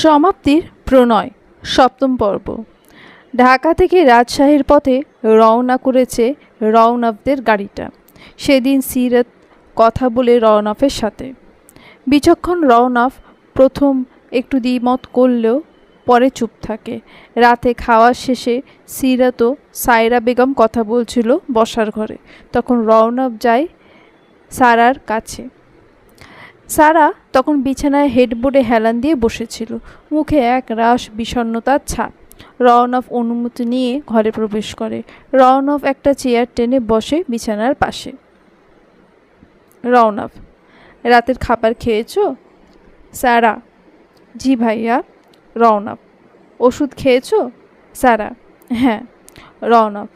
সমাপ্তির প্রণয় সপ্তম পর্ব। ঢাকা থেকে রাজশাহীর পথে রওনা করেছে রওনকদের গাড়িটা। সেদিন সিরাত কথা বলে রওনকের সাথে। বিচক্ষণ রওনক প্রথম একটু দ্বিমত করলেও পরে চুপ থাকে। রাতে খাওয়ার শেষে সিরাত ও সায়রা বেগম কথা বলছিল বসার ঘরে। তখন রওনক যায় সারার কাছে। সারা তখন বিছানায় হেডবোর্ডে হেলান দিয়ে বসেছিল, মুখে এক রাশ বিষণ্ণতার ছাপ। রওনক অনুমতি নিয়ে ঘরে প্রবেশ করে। রওনক একটা চেয়ার টেনে বসে বিছানার পাশে। রওনক: রাতের খাবার খেয়েছো? সারা: জি ভাইয়া। রওনক: ওষুধ খেয়েছো? সারা: হ্যাঁ। রওনক: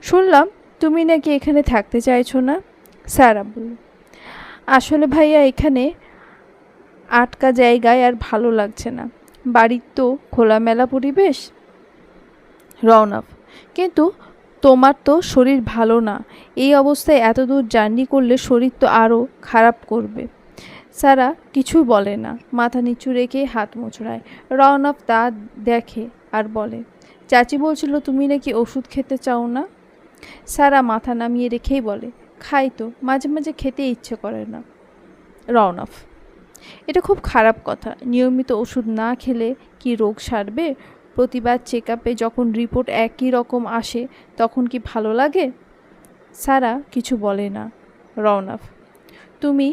শুনলাম তুমি নাকি এখানে থাকতে চাইছো না। সারা বলল: আসলে ভাইয়া এখানে আটকা জায়গায় আর ভালো লাগছে না। বাড়ির তো খোলামেলা পরিবেশ। রওনক: কিন্তু তোমার তো শরীর ভালো না, এই অবস্থায় এত দূর জার্নি করলে শরীর তো আরও খারাপ করবে। সারা কিছু বলে না, মাথা নিচু রেখে হাত মোচড়ায়। রওনক তা দেখে আর বলে: চাচি বলছিল তুমি নাকি ওষুধ খেতে চাও না। সারা মাথা নামিয়ে রেখেই বলে: খাই তো, মাঝে মাঝে খেতে ইচ্ছে করে না। রওনক: এটা খুব খারাপ কথা। নিয়মিত ওষুধ না খেলে কি রোগ সারবে? প্রতিবার চেক আপে যখন রিপোর্ট একই রকম আসে তখন কি ভালো লাগে? সারা কিছু বলে না। রওনক: তুমি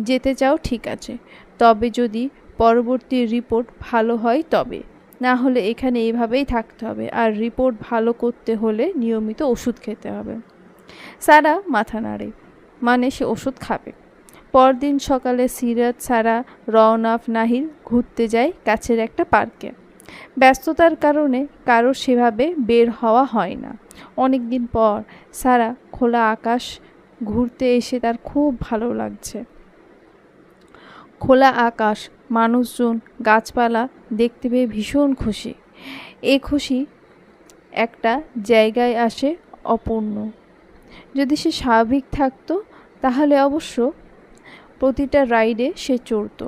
যেতে চাও ঠিক আছে, তবে যদি পরবর্তী রিপোর্ট ভালো হয় তবে, না হলে এখানে এইভাবেই থাকতে হবে, আর রিপোর্ট ভালো করতে হলে নিয়মিত ওষুধ খেতে হবে। সারা মাথা নাড়ে, মানে সে ওষুধ খাবে। পরদিন সকালে সিরাত, সারা, রওনক, নাহিল ঘুরতে যায় কাছের একটা পার্কে। ব্যস্ততার কারণে কারো সেভাবে বের হওয়া হয় না। অনেক দিন পর সারা খোলা আকাশ ঘুরতে এসে তার খুব ভালো লাগছে। খোলা আকাশ, মানুষজন, গাছপালা দেখতে পেয়ে ভীষণ খুশি। এই খুশি একটা জায়গায় আসে অপূর্ণ। যদি সে স্বাভাবিক থাকতো তাহলে অবশ্য প্রতিটা রাইডে সে চড়ত।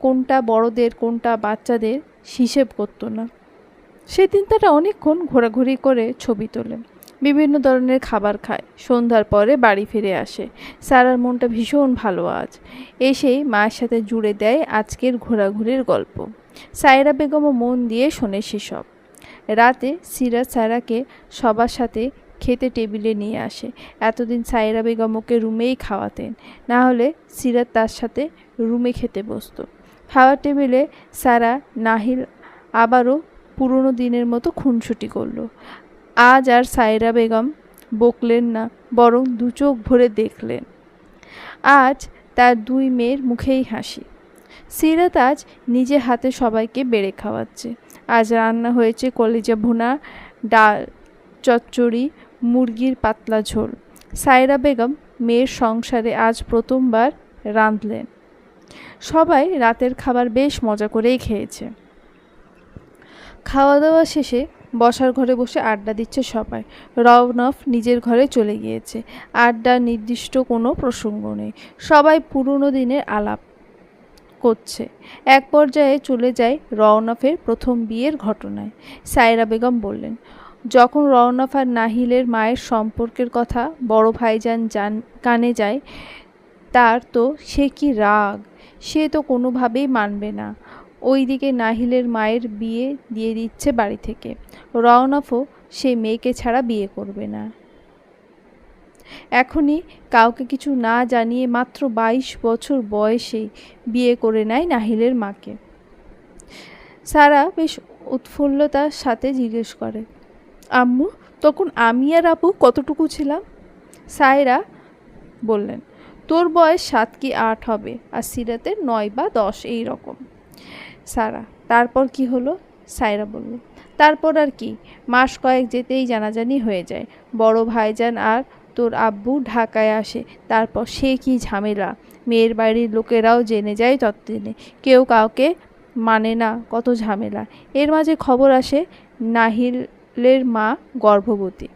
কোনটা বড়দের কোনটা বাচ্চাদের হিসেব করতো না। সেদিন তারা অনেকক্ষণ ঘোরাঘুরি করে ছবি তোলে, বিভিন্ন ধরনের খাবার খায়। সন্ধ্যার পরে বাড়ি ফিরে আসে। সারার মনটা ভীষণ ভালো আজ। এসেই মায়ের সাথে জুড়ে দেয় আজকের ঘোরাঘুরির গল্প। সায়রা বেগমও মন দিয়ে শোনে সেসব। রাতে সিরাত সায়রাকে সবার সাথে খেতে টেবিলে নিয়ে আসে। এতদিন সায়রা বেগম ওকে রুমেই খাওয়াতেন, না হলে সিরাত তার সাথে রুমে খেতে বসত। খাওয়ার টেবিলে সারা, নাহিল আবারও পুরনো দিনের মতো খুনসুটি করল। আজ আর সায়রা বেগম বকলেন না, বরং দু চোখ ভরে দেখলেন। আজ তার দুই মেয়ের মুখেই হাসি। সিরাত আজ নিজে হাতে সবাইকে বেড়ে খাওয়াচ্ছে। আজ রান্না হয়েছে কলিজা ভুনা, ডাল, চচ্চড়ি, মুরগির পাতলা ঝোল। সায়রা বেগম মেয়ের সংসারে আজ প্রথমবার রাঁধলেন। সবাই রাতের খাবার বেশ মজা করেই খেয়েছে। খাওয়া দাওয়া শেষে বসার ঘরে বসে আড্ডা দিচ্ছে সবাই। রওনক নিজের ঘরে চলে গিয়েছে। আড্ডার নির্দিষ্ট কোনো প্রসঙ্গ নেই, সবাই পুরনো দিনের আলাপ করছে। এক পর্যায়ে চলে যায় রওনকের প্রথম বিয়ের ঘটনায়। সায়রা বেগম বললেন, যখন রওনক আর নাহিলের মায়ের সম্পর্কের কথা বড় ভাইজান কানে যায়, তার তো সে কি রাগ, সে তো কোনোভাবেই মানবে না। ওইদিকে নাহিলের মায়ের বিয়ে দিয়ে দিচ্ছে বাড়ি থেকে। রওনকও সে মেয়েকে ছাড়া বিয়ে করবে না। এখনই কাউকে কিছু না জানিয়ে মাত্র 22 বছর বয়সেই বিয়ে করে নেয় নাহিলের মাকে। সারা বেশ উৎফুল্লতার সাথে জিজ্ঞেস করে, আম্মু, তখন আমি আর আপু কতটুকু ছিলাম? সায়রা বললেন, তোর বয়স 7 কি 8 হবে, আর সিরাতের 9 বা 10 এই রকম। সারা, তারপর কি হলো? সায়রা বলল, তারপর আর কি, মাস কয়েক যেতেই জানাজানি হয়ে যায়। বড় ভাইজান আর তোর আব্বু ঢাকায় আসে। তারপর সে কি ঝামেলা, মেয়ের বাড়ির লোকেরাও জেনে যায় ততদিনে, কেউ কাউকে মানে না, কত ঝামেলা। এর মাঝে খবর আসে নাহিলের মা গর্ভবতী।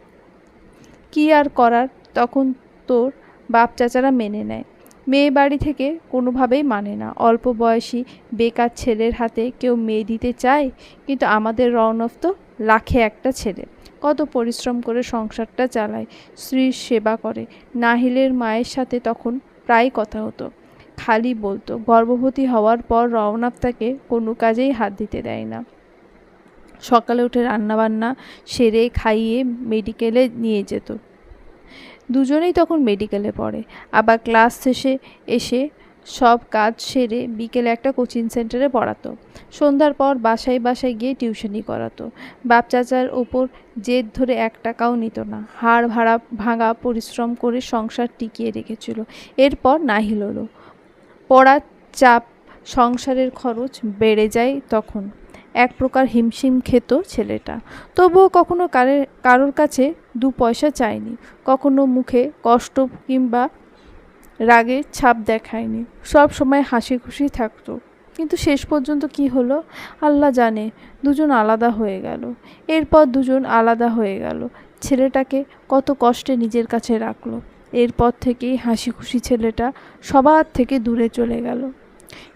কি আর করার, তখন তোর বাপ চাচারা মেনে নেয়। মেয়ে বাড়ি থেকে কোনোভাবেই মানে না। অল্প বয়সী বেকার ছেলের হাতে কেউ মেয়ে দিতে চায়? কিন্তু আমাদের রওনক তো লাখে একটা ছেলে, কত পরিশ্রম করে সংসারটা চালায়, স্ত্রীর সেবা করে। নাহিলের মায়ের সাথে তখন প্রায় কথা হতো। খালি বলতো গর্ভবতী হওয়ার পর রওনক তাকে কোনো কাজেই হাত দিতে দেয় না। সকালে উঠে রান্নাবান্না সেরে খাইয়ে মেডিকেলে নিয়ে যেত। দুজনেই তখন মেডিকেলে পড়ে। আবার ক্লাস শেষে এসে সব কাজ সেরে বিকেলে একটা কোচিং সেন্টারে পড়াতো। সন্ধ্যার পর বাসায় বাসায় গিয়ে টিউশনি করাতো। বাপ চাচার ওপর জেদ ধরে 1 টাকাও নিত না। হাড় ভাঙা পরিশ্রম করে সংসার টিকিয়ে রেখেছিল। এরপর নাহিল হলো। পড়ার চাপ, সংসারের খরচ বেড়ে যায় তখন। এক প্রকার হিমশিম খেত ছেলেটা। তবুও কখনো কারোর কাছে 2 পয়সা চায়নি, কখনো মুখে কষ্ট কিংবা রাগের ছাপ দেখায়নি। সব সময় হাসি খুশি থাকতো। কিন্তু শেষ পর্যন্ত কি হলো আল্লাহ জানে। দুজন আলাদা হয়ে গেল। এরপর দুজন আলাদা হয়ে গেল। ছেলেটাকে কত কষ্টে নিজের কাছে রাখলো। এরপর থেকেই হাসি খুশি ছেলেটা সবার থেকে দূরে চলে গেল।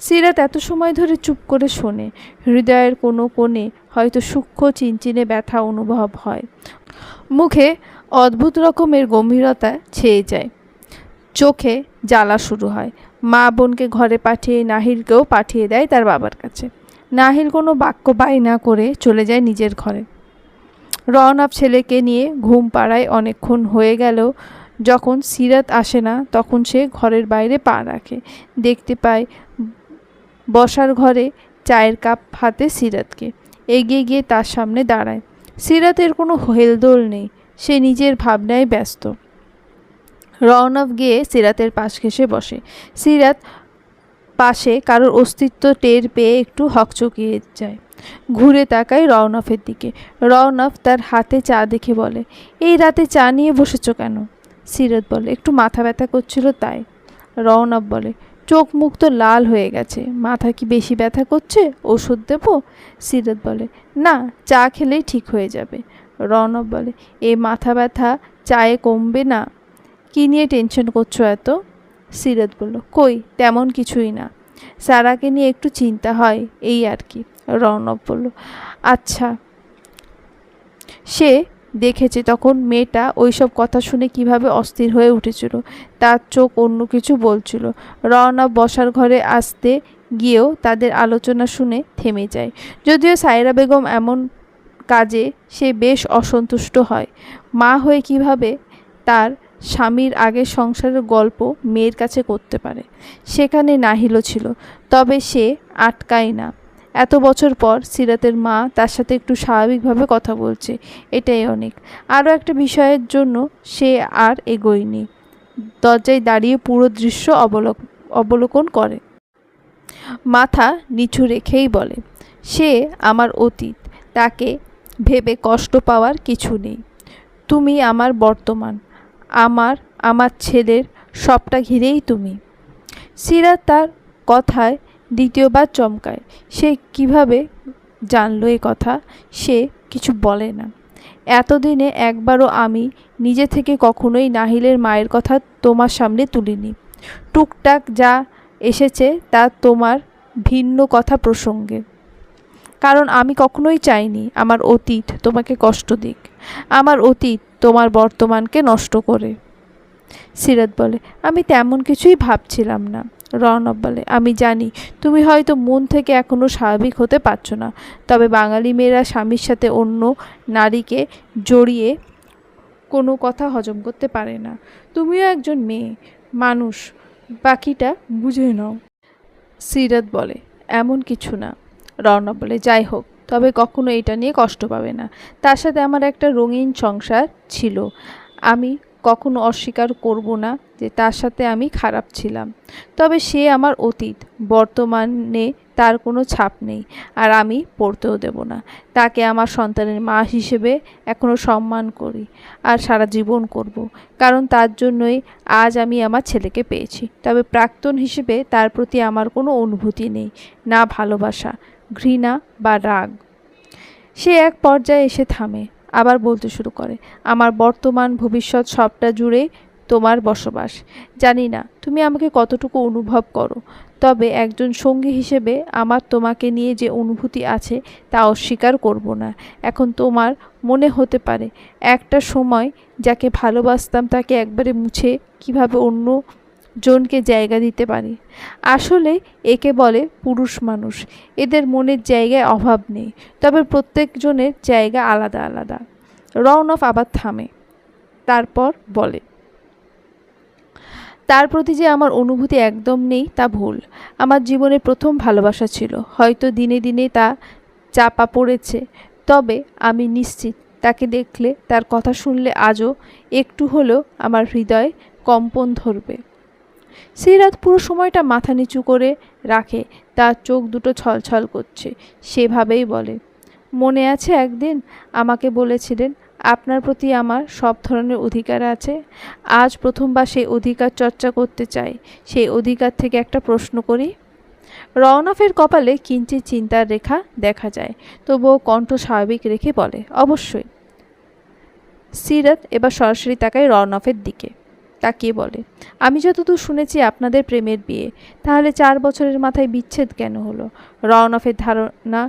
সিরাত এত সময় ধরে চুপ করে শোনে। হৃদয়ের কোনো কোণে হয়তো সূক্ষ্ম চিনচিনে ব্যথা অনুভব হয়। মুখে অদ্ভুত রকমের গম্ভীরতা ছেয়ে যায়। চোখে জ্বালা শুরু হয়। মা বোনকে ঘরে পাঠিয়ে নাহিলকেও পাঠিয়ে দেয় তার বাবার কাছে। নাহিল কোনো বাক্য বাই না করে চলে যায় নিজের ঘরে। রওনক ছেলেকে নিয়ে ঘুম পাড়ায় অনেকক্ষণ হয়ে গেলেও যখন সিরাত আসে না তখন সে ঘরের বাইরে পা রাখে। দেখতে পায় বসার ঘরে চায়ের কাপ হাতে সিরাতকে। এগিয়ে গিয়ে তার সামনে দাঁড়ায়। সিরাতের কোনো হেলদোল নেই, সে নিজের ভাবনায় ব্যস্ত। রওনক গিয়ে সিরাতের পাশ ঘেঁষে বসে। সিরাত পাশে কারোর অস্তিত্ব টের পেয়ে একটু হকচকিয়ে যায়। ঘুরে তাকায় রওনকের দিকে। রওনক তার হাতে চা দেখে বলে, এই রাতে চা নিয়ে বসেছো কেন? সিরাত বলে, একটু মাথা ব্যথা করছিল তাই। রওনক বলে, চোখ মুখ তো লাল হয়ে গেছে, মাথা কি বেশি ব্যথা করছে? ওষুধ দেবো? সিরাত বলে, না, চা খেলেই ঠিক হয়ে যাবে। রওনক বলে, এই মাথা ব্যথা চায়ে কমবে না? কী নিয়ে টেনশন করছো এত? সিরাত বলল, কই তেমন কিছুই না, সারাকে নিয়ে একটু চিন্তা হয় এই আর কি। রওনক বলল, আচ্ছা। সে দেখেছে তখন মেয়েটা ওইসব কথা শুনে কিভাবে অস্থির হয়ে উঠেছিল। তার চোখ অন্য কিছু বলছিল। রওনক বসার ঘরে আসতে গিয়েও তাদের আলোচনা শুনে থেমে যায়। যদিও সায়রা বেগম এমন কাজে সে বেশ অসন্তুষ্ট হয়। মা হয়ে কিভাবে তার স্বামীর আগের সংসারের গল্প মেয়ের কাছে করতে পারে। সেখানে নাহিলও ছিল, তবে সে আটকায় না। এত বছর পর সিরাতের মা তার সাথে একটু স্বাভাবিকভাবে কথা বলছে, এটাই অনেক। আরও একটা বিষয়ের জন্য সে আর এগোয়নি। দরজায় দাঁড়িয়ে পুরো দৃশ্য অবলোকন করে। মাথা নিচু রেখেই বলে, সে আমার অতীত, তাকে ভেবে কষ্ট পাওয়ার কিছু নেই। তুমি আমার বর্তমান, আমার ছেলের সবটা ঘিরেই তুমি। সিরাত তার কথায় দ্বিতীয়বার চমকায়। সে কিভাবে জানলো এ কথা? সে কিছু বলে না। এতদিনে একবারও আমি নিজে থেকে কখনোই নাহিলের মায়ের কথা তোমার সামনে তুলিনি। টুকটাক যা এসেছে তা তোমার ভিন্ন কথা প্রসঙ্গে। কারণ আমি কখনোই চাইনি আমার অতীত তোমাকে কষ্ট দিক, আমার অতীত তোমার বর্তমানকে নষ্ট করে। সিরাত বলে, আমি তেমন কিছুই ভাবছিলাম না। রওনক বলে, আমি জানি তুমি হয়তো মন থেকে এখনও স্বাভাবিক হতে পারছো না, তবে বাঙালি মেয়েরা স্বামীর সাথে অন্য নারীকে জড়িয়ে কোনো কথা হজম করতে পারে না। তুমিও একজন মেয়ে মানুষ, বাকিটা বুঝে নাও। সিরাত বলে, এমন কিছু না। রওনক বলে, যাই হোক, তবে কখনো এটা নিয়ে কষ্ট পাবে না। তার সাথে আমার একটা রঙিন সংসার ছিল। আমি কখনো অস্বীকার করব না যে তার সাথে আমি খারাপ ছিলাম। তবে সে আমার অতীত, বর্তমানে তার কোনো ছাপ নেই, আর আমি পড়তেও দেব না। তাকে আমার সন্তানের মা হিসেবে এখনও সম্মান করি, আর সারা জীবন করব, কারণ তার জন্যই আজ আমি আমার ছেলেকে পেয়েছি। তবে প্রাক্তন হিসেবে তার প্রতি আমার কোনো অনুভূতি নেই, না ভালোবাসা, ঘৃণা বা রাগ। সে এক পর্যায়ে এসে থামে, আবার বলতে শুরু করে, আমার বর্তমান ভবিষ্যৎ সবটা জুড়ে তোমার বসবাস। জানি না তুমি আমাকে কতটুকু অনুভব করো, তবে একজন সঙ্গী হিসেবে আমার তোমাকে নিয়ে যে অনুভূতি আছে তা অস্বীকার করব না। এখন তোমার মনে হতে পারে একটা সময় যাকে ভালোবাসতাম তাকে একবারে মুছে কিভাবে অন্য জনকে জায়গা দিতে পারি। আসলে একে বলে পুরুষ মানুষ। এদের মনের জায়গায় অভাব নেই, তবে প্রত্যেকজনের জায়গা আলাদা আলাদা। রওনক আবার থামে, তারপর বলে, তার প্রতি যে আমার অনুভূতি একদম নেই তা ভুল। আমার জীবনের প্রথম ভালোবাসা ছিল, হয়তো দিনে দিনে তা চাপা পড়েছে, তবে আমি নিশ্চিত তাকে দেখলে, তার কথা শুনলে আজও একটু হলেও আমার হৃদয় কম্পন ধরবে। সিরাত পুরো সময়টা মাথা নিচু করে রাখে, তার চোখ দুটো ছলছল করছে। সেভাবেই বলে, মনে আছে একদিন আমাকে বলেছিলেন আপনার প্রতি আমার সব ধরনের অধিকার আছে। আজ প্রথমবার সেই অধিকার চর্চা করতে চাই। সেই অধিকার থেকে একটা প্রশ্ন করি। রওনকের কপালে কিঞ্চিৎ চিন্তার রেখা দেখা যায়, তবুও কণ্ঠ স্বাভাবিক রেখে বলে, অবশ্যই। সিরাত এবার সরাসরি তাকায় রওনকের দিকে, তাকিয়ে বলে, আমি যতদূর শুনেছি আপনাদের প্রেমের বিয়ে, তাহলে 4 বছরের মাথায় বিচ্ছেদ কেন হলো? রওনকের ধারণা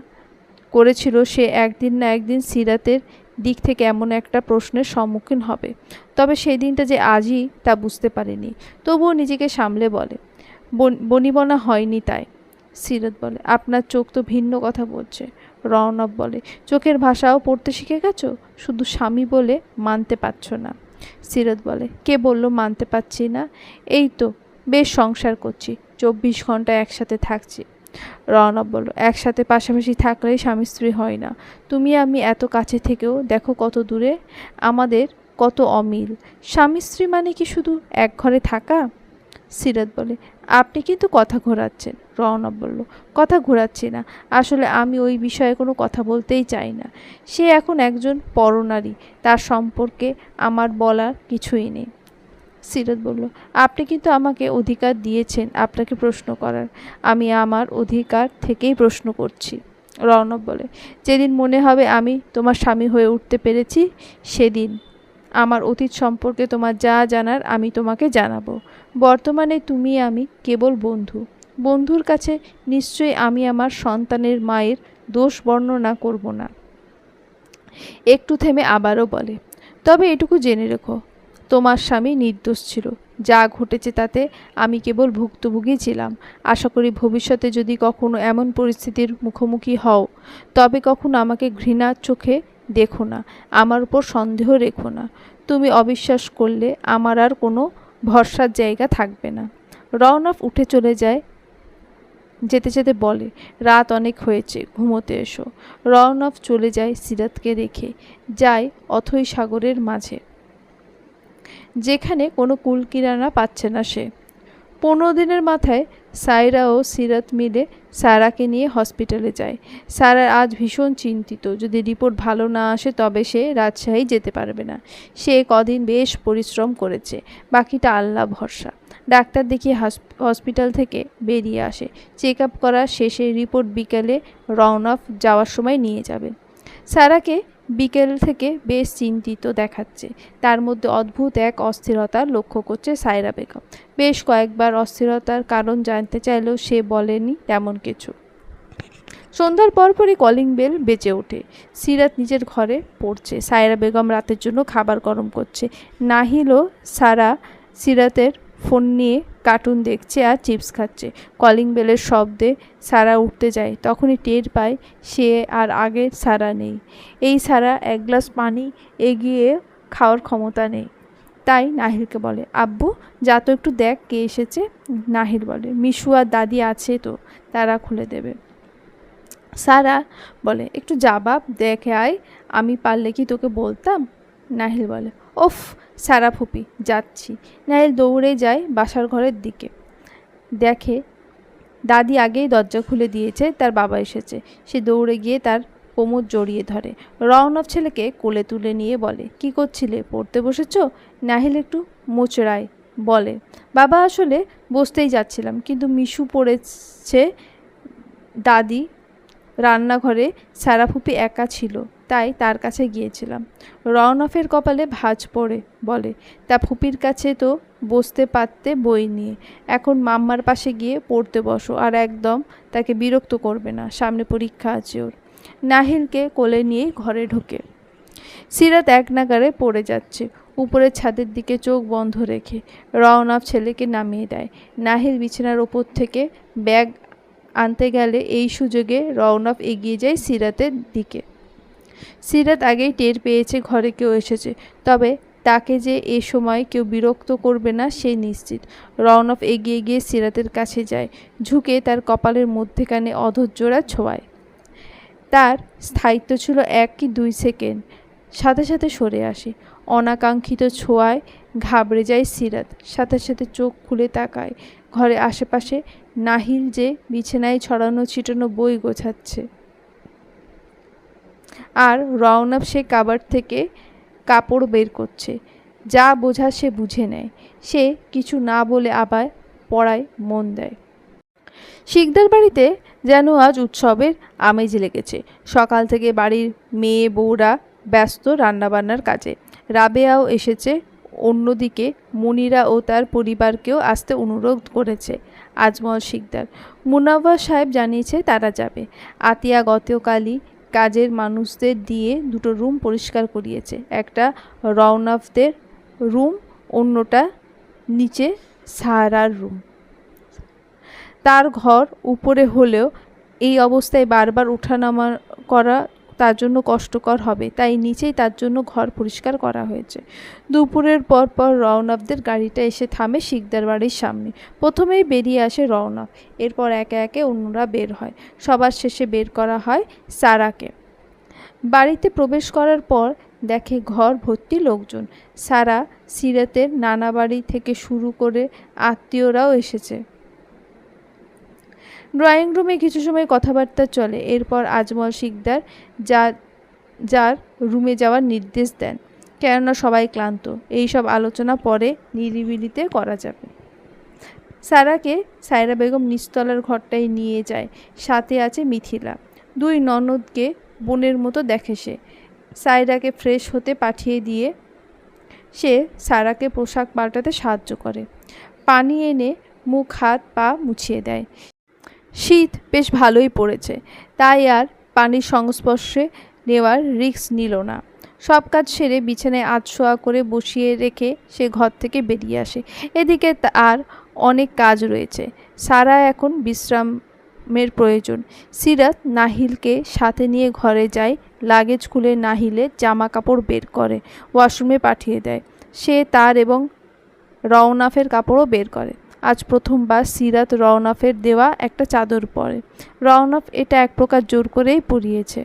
করেছিল সে একদিন না একদিন সিরাতের দিক থেকে এমন একটা প্রশ্নের সম্মুখীন হবে, তবে সেই দিনটা যে আজই তা বুঝতে পারেনি। তবুও নিজেকে সামলে বলে, বনিবনা হয়নি তাই। সিরাত বলে, আপনার চোখ তো ভিন্ন কথা বলছে। রওনক বলে, চোখের ভাষাও পড়তে শিখে গেছো? শুধু স্বামী বলে মানতে পারছো না। সিরাত বলে, কে বলল মানতে পারছি না? এই তো বেশ সংসার করছি, 24 ঘন্টা একসাথে থাকছি। রওনক বলল, একসাথে পাশাপাশি থাকলেই স্বামী স্ত্রী হয় না। তুমি আমি এত কাছে থেকেও দেখো কত দূরে, আমাদের কত অমিল। স্বামী স্ত্রী মানে কি শুধু এক ঘরে থাকা? সিরাত বলে, আপনি কিন্তু কথা ঘোরাচ্ছেন। রওনক বলল, কথা ঘোরাচ্ছি না, আসলে আমি ওই বিষয়ে কোনো কথা বলতেই চাই না। সে এখন একজন পরনারী, তার সম্পর্কে আমার বলার কিছুই নেই। সিরাত বলল, আপনি কিন্তু আমাকে অধিকার দিয়েছেন আপনাকে প্রশ্ন করার, আমি আমার অধিকার থেকেই প্রশ্ন করছি। রওনক বলে, যেদিন মনে হবে আমি তোমার স্বামী হয়ে উঠতে পেরেছি, সেদিন আমার অতীত সম্পর্কে তোমার যা জানার আমি তোমাকে জানাবো। বর্তমানে তুমি আমি কেবল বন্ধু। বন্ধুর কাছে নিশ্চয়ই আমি আমার সন্তানের মায়ের দোষ বর্ণনা করব না। একটু থেমে আবারও বলে, তবে এটুকু জেনে রেখো, তোমার স্বামী নির্দোষ ছিল। যা ঘটেছে তাতে আমি কেবল ভুক্তভোগী ছিলাম। আশা করি ভবিষ্যতে যদি কখনো এমন পরিস্থিতির মুখোমুখি হও, তবে কখনো আমাকে ঘৃণার চোখে দেখো না, আমার উপর সন্দেহ রেখো না। তুমি অবিশ্বাস করলে আমার আর কোনো ভরসার জায়গা থাকবে না। রওনক উঠে চলে যায়, যেতে যেতে বলে, রাত অনেক হয়েছে, ঘুমোতে এসো। রওনক চলে যায় সিরাতকে রেখে, যায় অথই সাগরের মাঝে, যেখানে কোনো কুলকিনারা পাচ্ছে না সে। 15 দিনের মাথায় সায়রা ও সিরাত মিলে সারাকে নিয়ে হসপিটালে যায়। সারা আজ ভীষণ চিন্তিত, যদি রিপোর্ট ভালো না আসে তবে সে রাজশাহী যেতে পারবে না। সে কদিন বেশ পরিশ্রম করেছে, বাকিটা আল্লাহ ভরসা। ডাক্তার দেখিয়ে হসপিটাল থেকে বেরিয়ে আসে। চেক আপ করা শেষে রিপোর্ট বিকেলে রওনক যাওয়ার সময় নিয়ে যাবে। সারাকে বিকেল থেকে বেশ চিন্তিত দেখাচ্ছে, তার মধ্যে অদ্ভুত এক অস্থিরতা লক্ষ্য করছে সায়রা বেগম। বেশ কয়েকবার অস্থিরতার কারণ জানতে চাইলেও সে বলেনি তেমন কিছু। সন্ধ্যার পরপরই কলিং বেল বেজে ওঠে। সিরাত নিজের ঘরে পড়ছে, সায়রা বেগম রাতের জন্য খাবার গরম করছে। নাহিল ও সারা সিরাতের ফোন নিয়ে কার্টুন দেখছে আর চিপস খাচ্ছে। কলিং বেলের শব্দে সারা উঠতে যায়, তখনই টের পায় সে আর আগের সারা নেই। এই সারা এক গ্লাস পানি এগিয়ে খাওয়ার ক্ষমতা নেই। তাই নাহিলকে বলে, আব্বু যা তো একটু দেখ কে এসেছে। নাহিল বলে, মিশু আর দাদি আছে তো, তারা খুলে দেবে। সারা বলে, একটু জবাব দেখে আয়, আমি পারলে কি তোকে বলতাম। নাহিল বলে, ওফ সারা ফুপি, যাচ্ছি। নাহিল দৌড়ে যায় বাসার ঘরের দিকে, দেখে দাদি আগেই দরজা খুলে দিয়েছে, তার বাবা এসেছে। সে দৌড়ে গিয়ে তার কোমর জড়িয়ে ধরে। রওনক ছেলেকে কোলে তুলে নিয়ে বলে, কি করছিলে, পড়তে বসেছ? নাহিল একটু মোচড়ায়, বলে, বাবা আসলে বসতেই যাচ্ছিলাম, কিন্তু মিশু পড়েছে। দাদি রান্নাঘরে, সারা ফুপি একা ছিল, তাই তার কাছে গিয়েছিলাম। রওনকের কপালে ভাঁজ পড়ে বলে, তা ফুপির কাছে তো বসতে পারতে বই নিয়ে, এখন মাম্মার পাশে গিয়ে পড়তে বসো, আর একদম তাকে বিরক্ত করবে না, সামনে পরীক্ষা আছে ওর। নাহিলকে কোলে নিয়ে ঘরে ঢোকে। সিরাত এক নাগারে পড়ে যাচ্ছে, উপরের ছাদের দিকে চোখ বন্ধ রেখে। রওনক ছেলেকে নামিয়ে দেয়। নাহিল বিছানার ওপর থেকে ব্যাগ আনতে গেলে এই সুযোগে রওনক এগিয়ে যায় সিরাতের দিকে। সিরাত আগেই টের পেয়েছে ঘরে কেউ এসেছে, তবে তাকে যে এ সময় কেউ বিরক্ত করবে না সে নিশ্চিত। রওনক এগিয়ে গিয়ে সিরাতের কাছে যায়, ঝুঁকে তার কপালের মধ্যেখানে অধৈর্যরা ছোঁয়ায়। তার স্থায়িত্ব ছিল 1 কি 2 সেকেন্ড, সাথে সাথে সরে আসে। অনাকাঙ্ক্ষিত ছোঁয়ায় ঘাবড়ে যায় সিরাত, সাথে সাথে চোখ খুলে তাকায়। ঘরে আশেপাশে নাহিল যে বিছানায় ছড়ানো ছিটানো বই গোছাচ্ছে, আর রওনক সে কাবার্ড থেকে কাপড় বের করছে। যা বোঝা সে বুঝে নেয়। সে কিছু না বলে আবার পড়ায় মন দেয়। শিকদার বাড়িতে যেন আজ উৎসবের আমেজ লেগেছে। সকাল থেকে বাড়ির মেয়ে বউরা ব্যস্ত রান্নাবান্নার কাজে। রাবেয়াও এসেছে। অন্যদিকে মুনিরা ও তার পরিবারকেও আসতে অনুরোধ করেছে আজমল শিকদার। মুনাওয়ার সাহেব জানিয়েছে তারা যাবে। আতিয়া গতকালই কাজের মানুষদের দিয়ে 2টো রুম পরিষ্কার করিয়েছে। একটা রওনকদের রুম, অন্যটা নিচে সাহারার রুম। তার ঘর উপরে হলেও এই অবস্থায় বারবার ওঠানামা করা তার জন্য কষ্টকর হবে, তাই নিচেই তার জন্য ঘর পরিষ্কার করা হয়েছে। দুপুরের পর পর রওনকদের গাড়িটা এসে থামে শিকদার বাড়ির সামনে। প্রথমেই বেরিয়ে আসে রওনক, এরপর একে একে অন্যরা বের হয়। সবার শেষে বের করা হয় সারাকে। বাড়িতে প্রবেশ করার পর দেখে ঘর ভর্তি লোকজন। সারা, সিরাতের নানা বাড়ি থেকে শুরু করে আত্মীয়রাও এসেছে। ড্রয়িং রুমে কিছু সময় কথাবার্তা চলে। এরপর আজমল শিকদার যার রুমে যাওয়ার নির্দেশ দেন, কেননা সবাই ক্লান্ত। এইসব আলোচনা পরে নিরিবিলিতে করা যাবে। সারাকে সায়রা বেগম নিচতলার ঘরটায় নিয়ে যায়। সাথে আছে মিথিলা। 2 ননদকে বোনের মতো দেখে সে। সায়রাকে ফ্রেশ হতে পাঠিয়ে দিয়ে সে সারাকে পোশাক পাল্টাতে সাহায্য করে। পানি এনে মুখ হাত পা মুছিয়ে দেয়। শীত বেশ ভালোই পড়েছে, তাই আর পানির সংস্পর্শে নেওয়ার রিস্ক নিল না। সব কাজ সেরে বিছানায় আধশোয়া করে বসিয়ে রেখে সে ঘর থেকে বেরিয়ে আসে। এদিকে আর অনেক কাজ রয়েছে। সারা এখন বিশ্রামের প্রয়োজন। সিরাত নাহিলকে সাথে নিয়ে ঘরে যায়। লাগেজ খুলে নাহিলের জামা কাপড় বের করে ওয়াশরুমে পাঠিয়ে দেয়। সে তার এবং রওনকের কাপড়ও বের করে। আজ প্রথমবার সিরাত রওনকের দেওয়া একটা চাদর পরে। রওনক এটা এক প্রকার জোর করেই পরিয়েছে।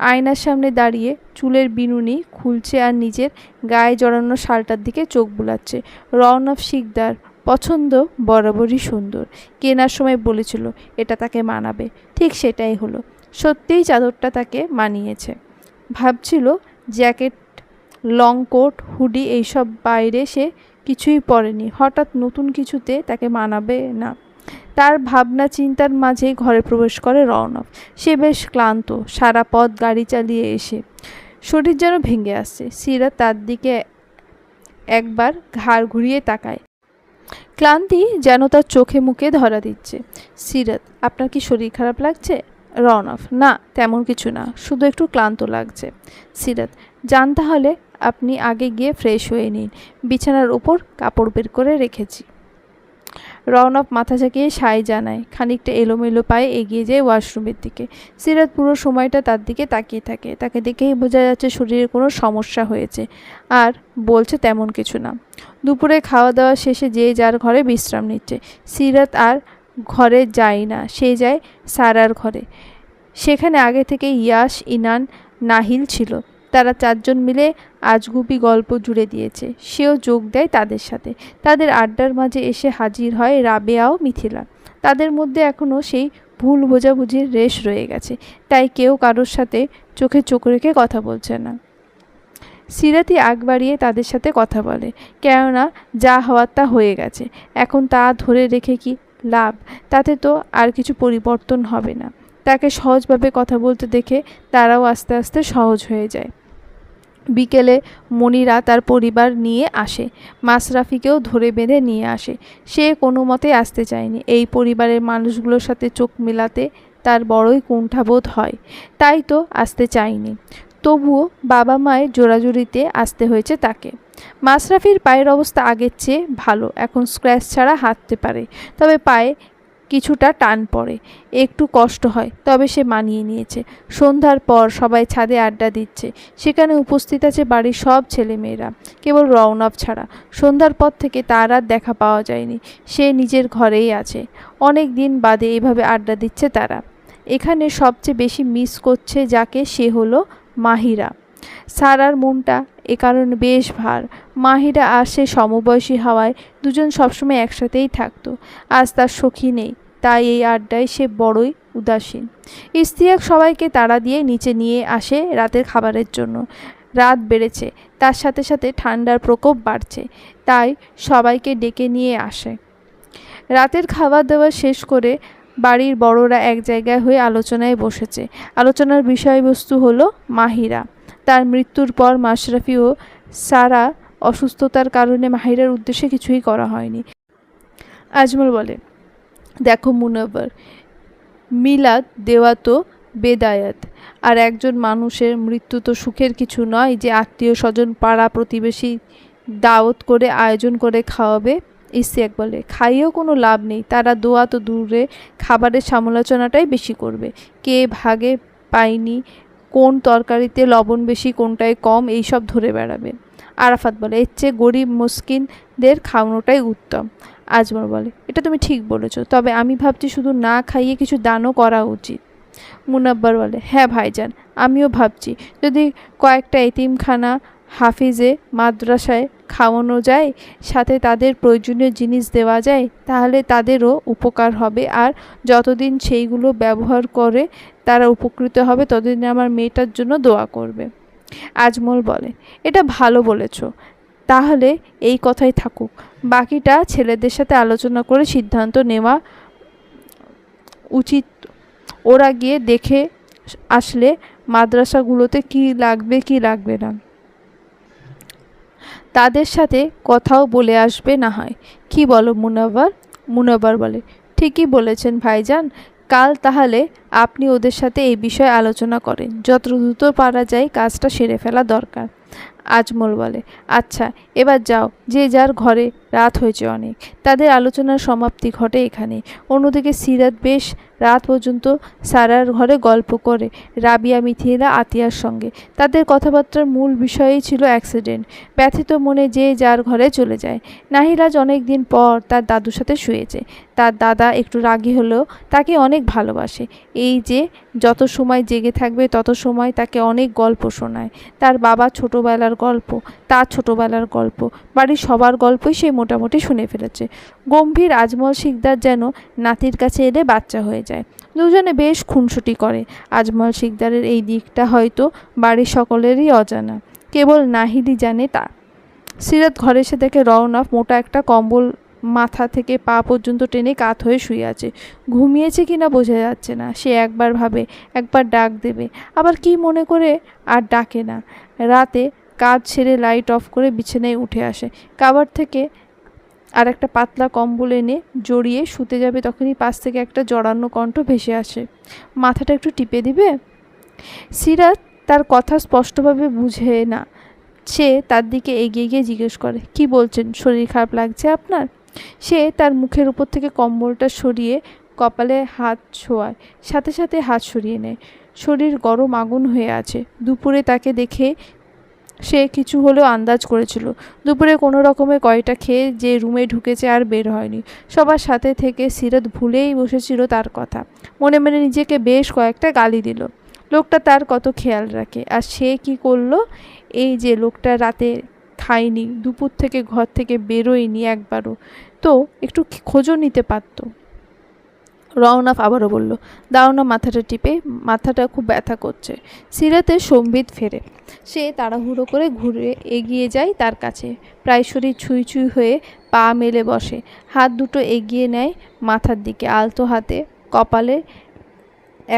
আয়নার সামনে দাঁড়িয়ে চুলের বিনুনি খুলছে আর নিজের গায়ে জড়ানো শালটার দিকে চোখ বুলাচ্ছে। রওনক শিকদার পছন্দ বরাবরই সুন্দর। কেনার সময় বলেছিল এটা তাকে মানাবে, ঠিক সেটাই হলো। সত্যিই চাদরটা তাকে মানিয়েছে। ভাবছিল জ্যাকেট, লং কোট, হুডি এইসব বাইরে সে কিছুই পরেনি, হঠাৎ নতুন কিছুতে তাকে মানাবে না। তার ভাবনা চিন্তার মাঝেই ঘরে প্রবেশ করে রওনক। সে বেশ ক্লান্ত। সারা পথ গাড়ি চালিয়ে এসে শরীর যেন ভেঙে আসছে। সিরাত তার দিকে একবার ঘাড় ঘুরিয়ে তাকায়। ক্লান্তি যেন তার চোখে মুখে ধরা দিচ্ছে। সিরাত, আপনার কি শরীর খারাপ লাগছে? রওনক, না তেমন কিছু না, শুধু একটু ক্লান্ত লাগছে। সিরাত, যান তাহলে আপনি আগে গিয়ে ফ্রেশ হয়ে নিন, বিছানার উপর কাপড় বের করে রেখেছি। রওনক মাথা ঝাঁকিয়ে সায় জানায়। খানিকটা এলোমেলো পায়ে এগিয়ে যায় ওয়াশরুমের দিকে। সিরাত পুরো সময়টা তার দিকে তাকিয়ে থাকে। তাকে দেখেই বোঝা যাচ্ছে শরীরে কোনো সমস্যা হয়েছে, আর বলছে তেমন কিছু না। দুপুরে খাওয়া দাওয়া শেষে যে যার ঘরে বিশ্রাম নিচ্ছে। সিরাত আর ঘরে যায় না, সে যায় সারার ঘরে। সেখানে আগে থেকে ইয়াস, ইনান, নাহিল ছিল। তারা 4 জন মিলে আজগুবি গল্প জুড়ে দিয়েছে। সেও যোগ দেয় তাদের সাথে। তাদের আড্ডার মাঝে এসে হাজির হয় রাবেয়া ও মিথিলা। তাদের মধ্যে এখনও সেই ভুল বোঝাবুঝির রেশ রয়ে গেছে, তাই কেউ কারোর সাথে চোখে চোখ রেখে কথা বলছে না। সিরাতই আগ বাড়িয়ে তাদের সাথে কথা বলে, কেননা যা হওয়ার তা হয়ে গেছে। এখন তা ধরে রেখে কি লাভ? তাতে তো আর কিছু পরিবর্তন হবে না। তাকে সহজভাবে কথা বলতে দেখে তারাও আস্তে আস্তে সহজ হয়ে যায়। বিকেলে মনিরা তার পরিবার নিয়ে আসে, মাশরাফিকেও ধরে বেঁধে নিয়ে আসে। সে কোনো মতে আসতে চায়নি। এই পরিবারের মানুষগুলোর সাথে চোখ মেলাতে তার বড়ই কুণ্ঠাবোধ হয়, তাই তো আসতে চায়নি। তবুও বাবা মায়ের জোরাজুরিতে আসতে হয়েছে তাকে। মাশরাফির পায়ের অবস্থা আগের চেয়ে ভালো, এখন স্ক্র্যাচ ছাড়া হাঁটতে পারে, তবে পায়ে কিছুটা টান পড়ে, একটু কষ্ট হয়, তবে সে মানিয়ে নিয়েছে। সন্ধ্যার পর সবাই ছাদে আড্ডা দিচ্ছে। সেখানে উপস্থিত আছে বাড়ির সব ছেলেমেয়েরা, কেবল রওনক ছাড়া। সন্ধ্যার পর থেকে তার আর দেখা পাওয়া যায়নি। সে নিজের ঘরেই আছে। অনেক দিন বাদে এভাবে আড্ডা দিচ্ছে তারা। এখানে সবচেয়ে বেশি মিস করছে যাকে, সে হলো মাহিরা। সারার মনটা এ কারণে বেশ ভার। মাহিরা আর সে সমবয়সী হওয়ায় দুজন সবসময় একসাথেই থাকতো। আজ তার সখী নেই, তাই এই আড্ডায় সে বড়ই উদাসীন। ইশতিয়াক সবাইকে তাড়া দিয়ে নিচে নিয়ে আসে রাতের খাবারের জন্য। রাত বেড়েছে, তার সাথে সাথে ঠান্ডার প্রকোপ বাড়ছে, তাই সবাইকে ডেকে নিয়ে আসে। রাতের খাবার দাবার শেষ করে বাড়ির বড়রা এক জায়গায় হয়ে আলোচনায় বসেছে। আলোচনার বিষয়বস্তু হলো মাহিরা। তার মৃত্যুর পর মাশরাফি ও সারা অসুস্থতার কারণে মাহিরার উদ্দেশ্যে কিছুই করা হয়নি। আজমল বলে, দেখো মুনব্বর, মিলাদ দেওয়া তো বেদায়াত, আর একজন মানুষের মৃত্যু তো সুখের কিছু নয় যে আত্মীয় স্বজন পাড়া প্রতিবেশী দাওয়াত করে আয়োজন করে খাওয়াবে। ইশতিয়াক বলে, খাইয়েও কোনো লাভ নেই, তারা দোয়া তো দূরে, খাবারের সমালোচনাটাই বেশি করবে। কে ভাগে পায়নি, কোন তরকারিতে লবণ বেশি কোনটায় কম, এইসব ধরে বেড়াবে। আরাফাত বলে, এর চেয়ে গরিব মুসকিনদের খাওয়ানোটাই উত্তম। আজমল বলে, এটা তুমি ঠিক বলেছ, তবে আমি ভাবছি শুধু না খাইয়ে কিছু দানও করা উচিত। মুনাব্বার বলে, হ্যাঁ ভাইজান, আমিও ভাবছি যদি কয়েকটা এতিমখানা, হাফিজে মাদ্রাসায় খাওয়ানো যায়, সাথে তাদের প্রয়োজনীয় জিনিস দেওয়া যায়, তাহলে তাদেরও উপকার হবে, আর যতদিন সেইগুলো ব্যবহার করে তারা উপকৃত হবে, ততদিন আমার মেয়েটার জন্য দোয়া করবে। আজমল বলে, এটা ভালো বলেছ, তাহলে এই কথাই থাকুক, বাকিটা ছেলেদের সাথে আলোচনা করে সিদ্ধান্ত নেওয়া উচিত। ওরা গিয়ে দেখে আসলে মাদ্রাসাগুলোতে কি লাগবে কি লাগবে না, তাদের সাথে কথাও বলে আসবে না হয়। কি বলো মুনাব্বার? মুনাব্বার বলে, ঠিকই বলেছেন ভাইজান, কাল তাহলে আপনি ওদের সাথে এই বিষয়ে আলোচনা করেন, যত দ্রুত পারা যায় কাজটা সেরে ফেলা দরকার। আজমল বলে, আচ্ছা এবার যাও, যে যার ঘরে, রাত হয়েছে অনেক। তাদের আলোচনার সমাপ্তি ঘটে এখানে। অন্যদিকে সিরাত বেশ রাত পর্যন্ত সারার ঘরে গল্প করে রাবিয়া, মিথিলা, আতিয়ার সঙ্গে। তাদের কথাবার্তার মূল বিষয়ই ছিল অ্যাক্সিডেন্ট। ব্যথিত মনে যে যার ঘরে চলে যায়। নাহিরাজ অনেক দিন পর তার দাদুর সাথে শুয়েছে। তার দাদা একটু রাগী হলেও তাকে অনেক ভালোবাসে। এই যে যত সময় জেগে থাকবে তত সময় তাকে অনেক গল্প শোনায়। তার বাবা ছোটোবেলার গল্প, তার ছোটোবেলার গল্প, বাড়ির সবার গল্পই সে মোটামুটি শুনে ফেলেছে। গম্ভীর আজমল শিকদার যেন নাতির কাছে এলে বাচ্চা হয়ে যায়। দুজনে বেশ খুনসুটি করে। আজমল শিকদারের এই দিকটা হয়তো বাড়ির সকলেরই অজানা, কেবল নাহিদই জানে তা। সিরাত ঘরে এসে দেখে রওনক মোটা একটা কম্বল মাথা থেকে পা পর্যন্ত টেনে কাত হয়ে শুয়ে আছে। ঘুমিয়েছে কিনা বোঝা যাচ্ছে না। সে একবার ভাবে একবার ডাক দেবে, আবার কি মনে করে আর ডাকে না। রাতে কাজ ছেড়ে লাইট অফ করে বিছানায় উঠে আসে। কাবার থেকে আর একটা পাতলা কম্বল এনে জড়িয়ে শুতে যাবে, তখনই পাশ থেকে একটা জড়ানো কণ্ঠ ভেসে আসে, মাথাটা একটু টিপে দিবে। সিরাত তার কথা স্পষ্টভাবে বুঝে না। সে তার দিকে এগিয়ে গিয়ে জিজ্ঞেস করে, কি বলছেন, শরীর খারাপ লাগছে আপনার? সে তার মুখের উপর থেকে কম্বলটা সরিয়ে কপালে হাত ছোঁয়ায়, সাথে সাথে হাত সরিয়ে নেয়। শরীর গরম আগুন হয়ে আছে। দুপুরে তাকে দেখে সে কিছু হলেও আন্দাজ করেছিল। দুপুরে কোনো রকমে কয়টা খেয়ে যে রুমে ঢুকেছে আর বের হয়নি। সবার সাথে থেকে সিরাত ভুলেই বসেছিল তার কথা। মনে মনে নিজেকে বেশ কয়েকটা গালি দিল। লোকটা তার কত খেয়াল রাখে, আর সে কি করলো? এই যে লোকটা রাতে খায়নি, দুপুর থেকে ঘর থেকে বেরোয়নি একবারও, তো একটু খোঁজও নিতে পারতো। রওনক আবারও বলল, দাও না মাথাটা টিপে, মাথাটা খুব ব্যথা করছে। সিরাতের সম্বিত ফেরে। সে তাড়াহুড়ো করে ঘুরে এগিয়ে যায় তার কাছে, প্রায় শরীর ছুঁই ছুঁই হয়ে পা মেলে বসে, হাত দুটো এগিয়ে নেয় মাথার দিকে, আলতো হাতে কপালে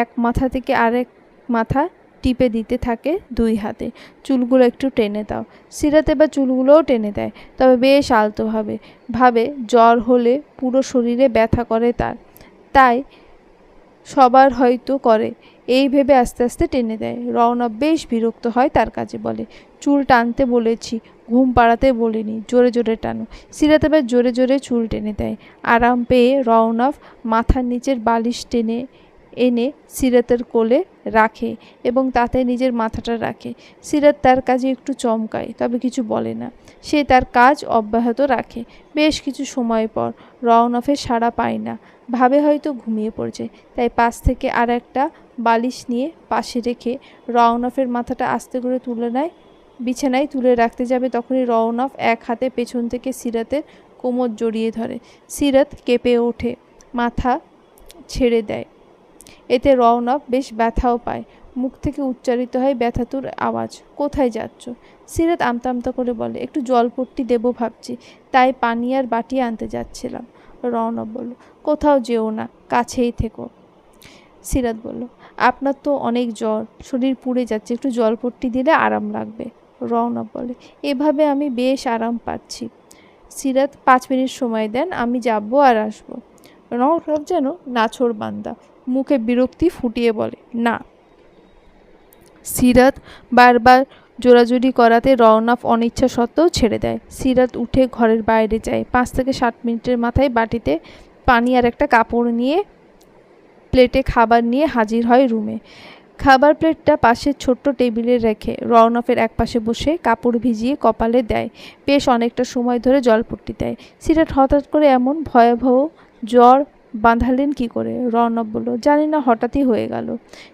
এক মাথা থেকে আরেক মাথা টিপে দিতে থাকে 2 হাতে। চুলগুলো একটু টেনে দাও। সিরাত এবার চুলগুলোও টেনে দেয়, তবে বেশ আলতোভাবে। ভাবে জ্বর হলে পুরো শরীরে ব্যথা করে তার, তাই সবার হয়তো করে। এই ভেবে আস্তে আস্তে টেনে দেয়। রওনক বেশ বিরক্ত হয় তার কাজে, বলে, চুল টানতে বলেছি, ঘুম পাড়াতে বলিনি, জোরে জোরে টানো। সিরাত এবার জোরে জোরে চুল টেনে দেয়। আরাম পেয়ে রওনক মাথার নিচের বালিশ টেনে এনে সিরাতের কোলে রাখে এবং তাতে নিজের মাথাটা রাখে। সিরাত তার কাজে একটু চমকায়, তবে কিছু বলে না। সে তার কাজ অব্যাহত রাখে। বেশ কিছু সময় পর রওনকের সাড়া পায় না। ভাবে হয়তো ঘুমিয়ে পড়ছে, তাই পাশ থেকে আর একটা বালিশ নিয়ে পাশে রেখে রওনকের মাথাটা আস্তে করে তুলে নেয়। বিছানায় তুলে রাখতে যাবে, তখনই রওনক এক হাতে পেছন থেকে সিরাতের কোমর জড়িয়ে ধরে। সিরাত কেঁপে ওঠে, মাথা ছেড়ে দেয়। এতে রওনক বেশ ব্যথাও পায়। মুখ থেকে উচ্চারিত হয় ব্যথাতুর আওয়াজ। কোথায় যাচ্ছ? সিরাত আমতা আমতা করে বলে, একটু জলপট্টি দেবো ভাবছি, তাই পানি আর বাটি আনতে যাচ্ছিলাম। রওনক বলল, কোথাও যেও না, কাছেই থেকো। সিরাত বলল, আপনার তো অনেক জ্বর, শরীর পুড়ে যাচ্ছে, একটু জলপট্টি দিলে আরাম লাগবে। রওনক বলে, এভাবে আমি বেশ আরাম পাচ্ছি। সিরাত 5 মিনিট সময় দেন, আমি যাবো আর আসবো। রওনক যেন নাছোড় বান্দা, মুখে বিরক্তি ফুটিয়ে বলে, না। সিরাত বারবার জোরাজুরি করাতে রওনক অনিচ্ছা সত্ত্বেও ছেড়ে দেয়। সিরাত উঠে ঘরের বাইরে যায়। 5 থেকে 7 মিনিটের মাথায় বাটিতে পানি আর একটা কাপড় নিয়ে প্লেটে খাবার নিয়ে হাজির হয় রুমে। খাবার প্লেটটা পাশের ছোট্ট টেবিলে রেখে রওনকের এক পাশে বসে কাপড় ভিজিয়ে কপালে দেয়। বেশ অনেকটা সময় ধরে জলপট্টি দেয়। সিরাত হঠাৎ করে এমন ভয়াবহ জ্বর বাঁধালেন কি করে? রওনক বলল, জানি না, হঠাৎই হয়ে গেল।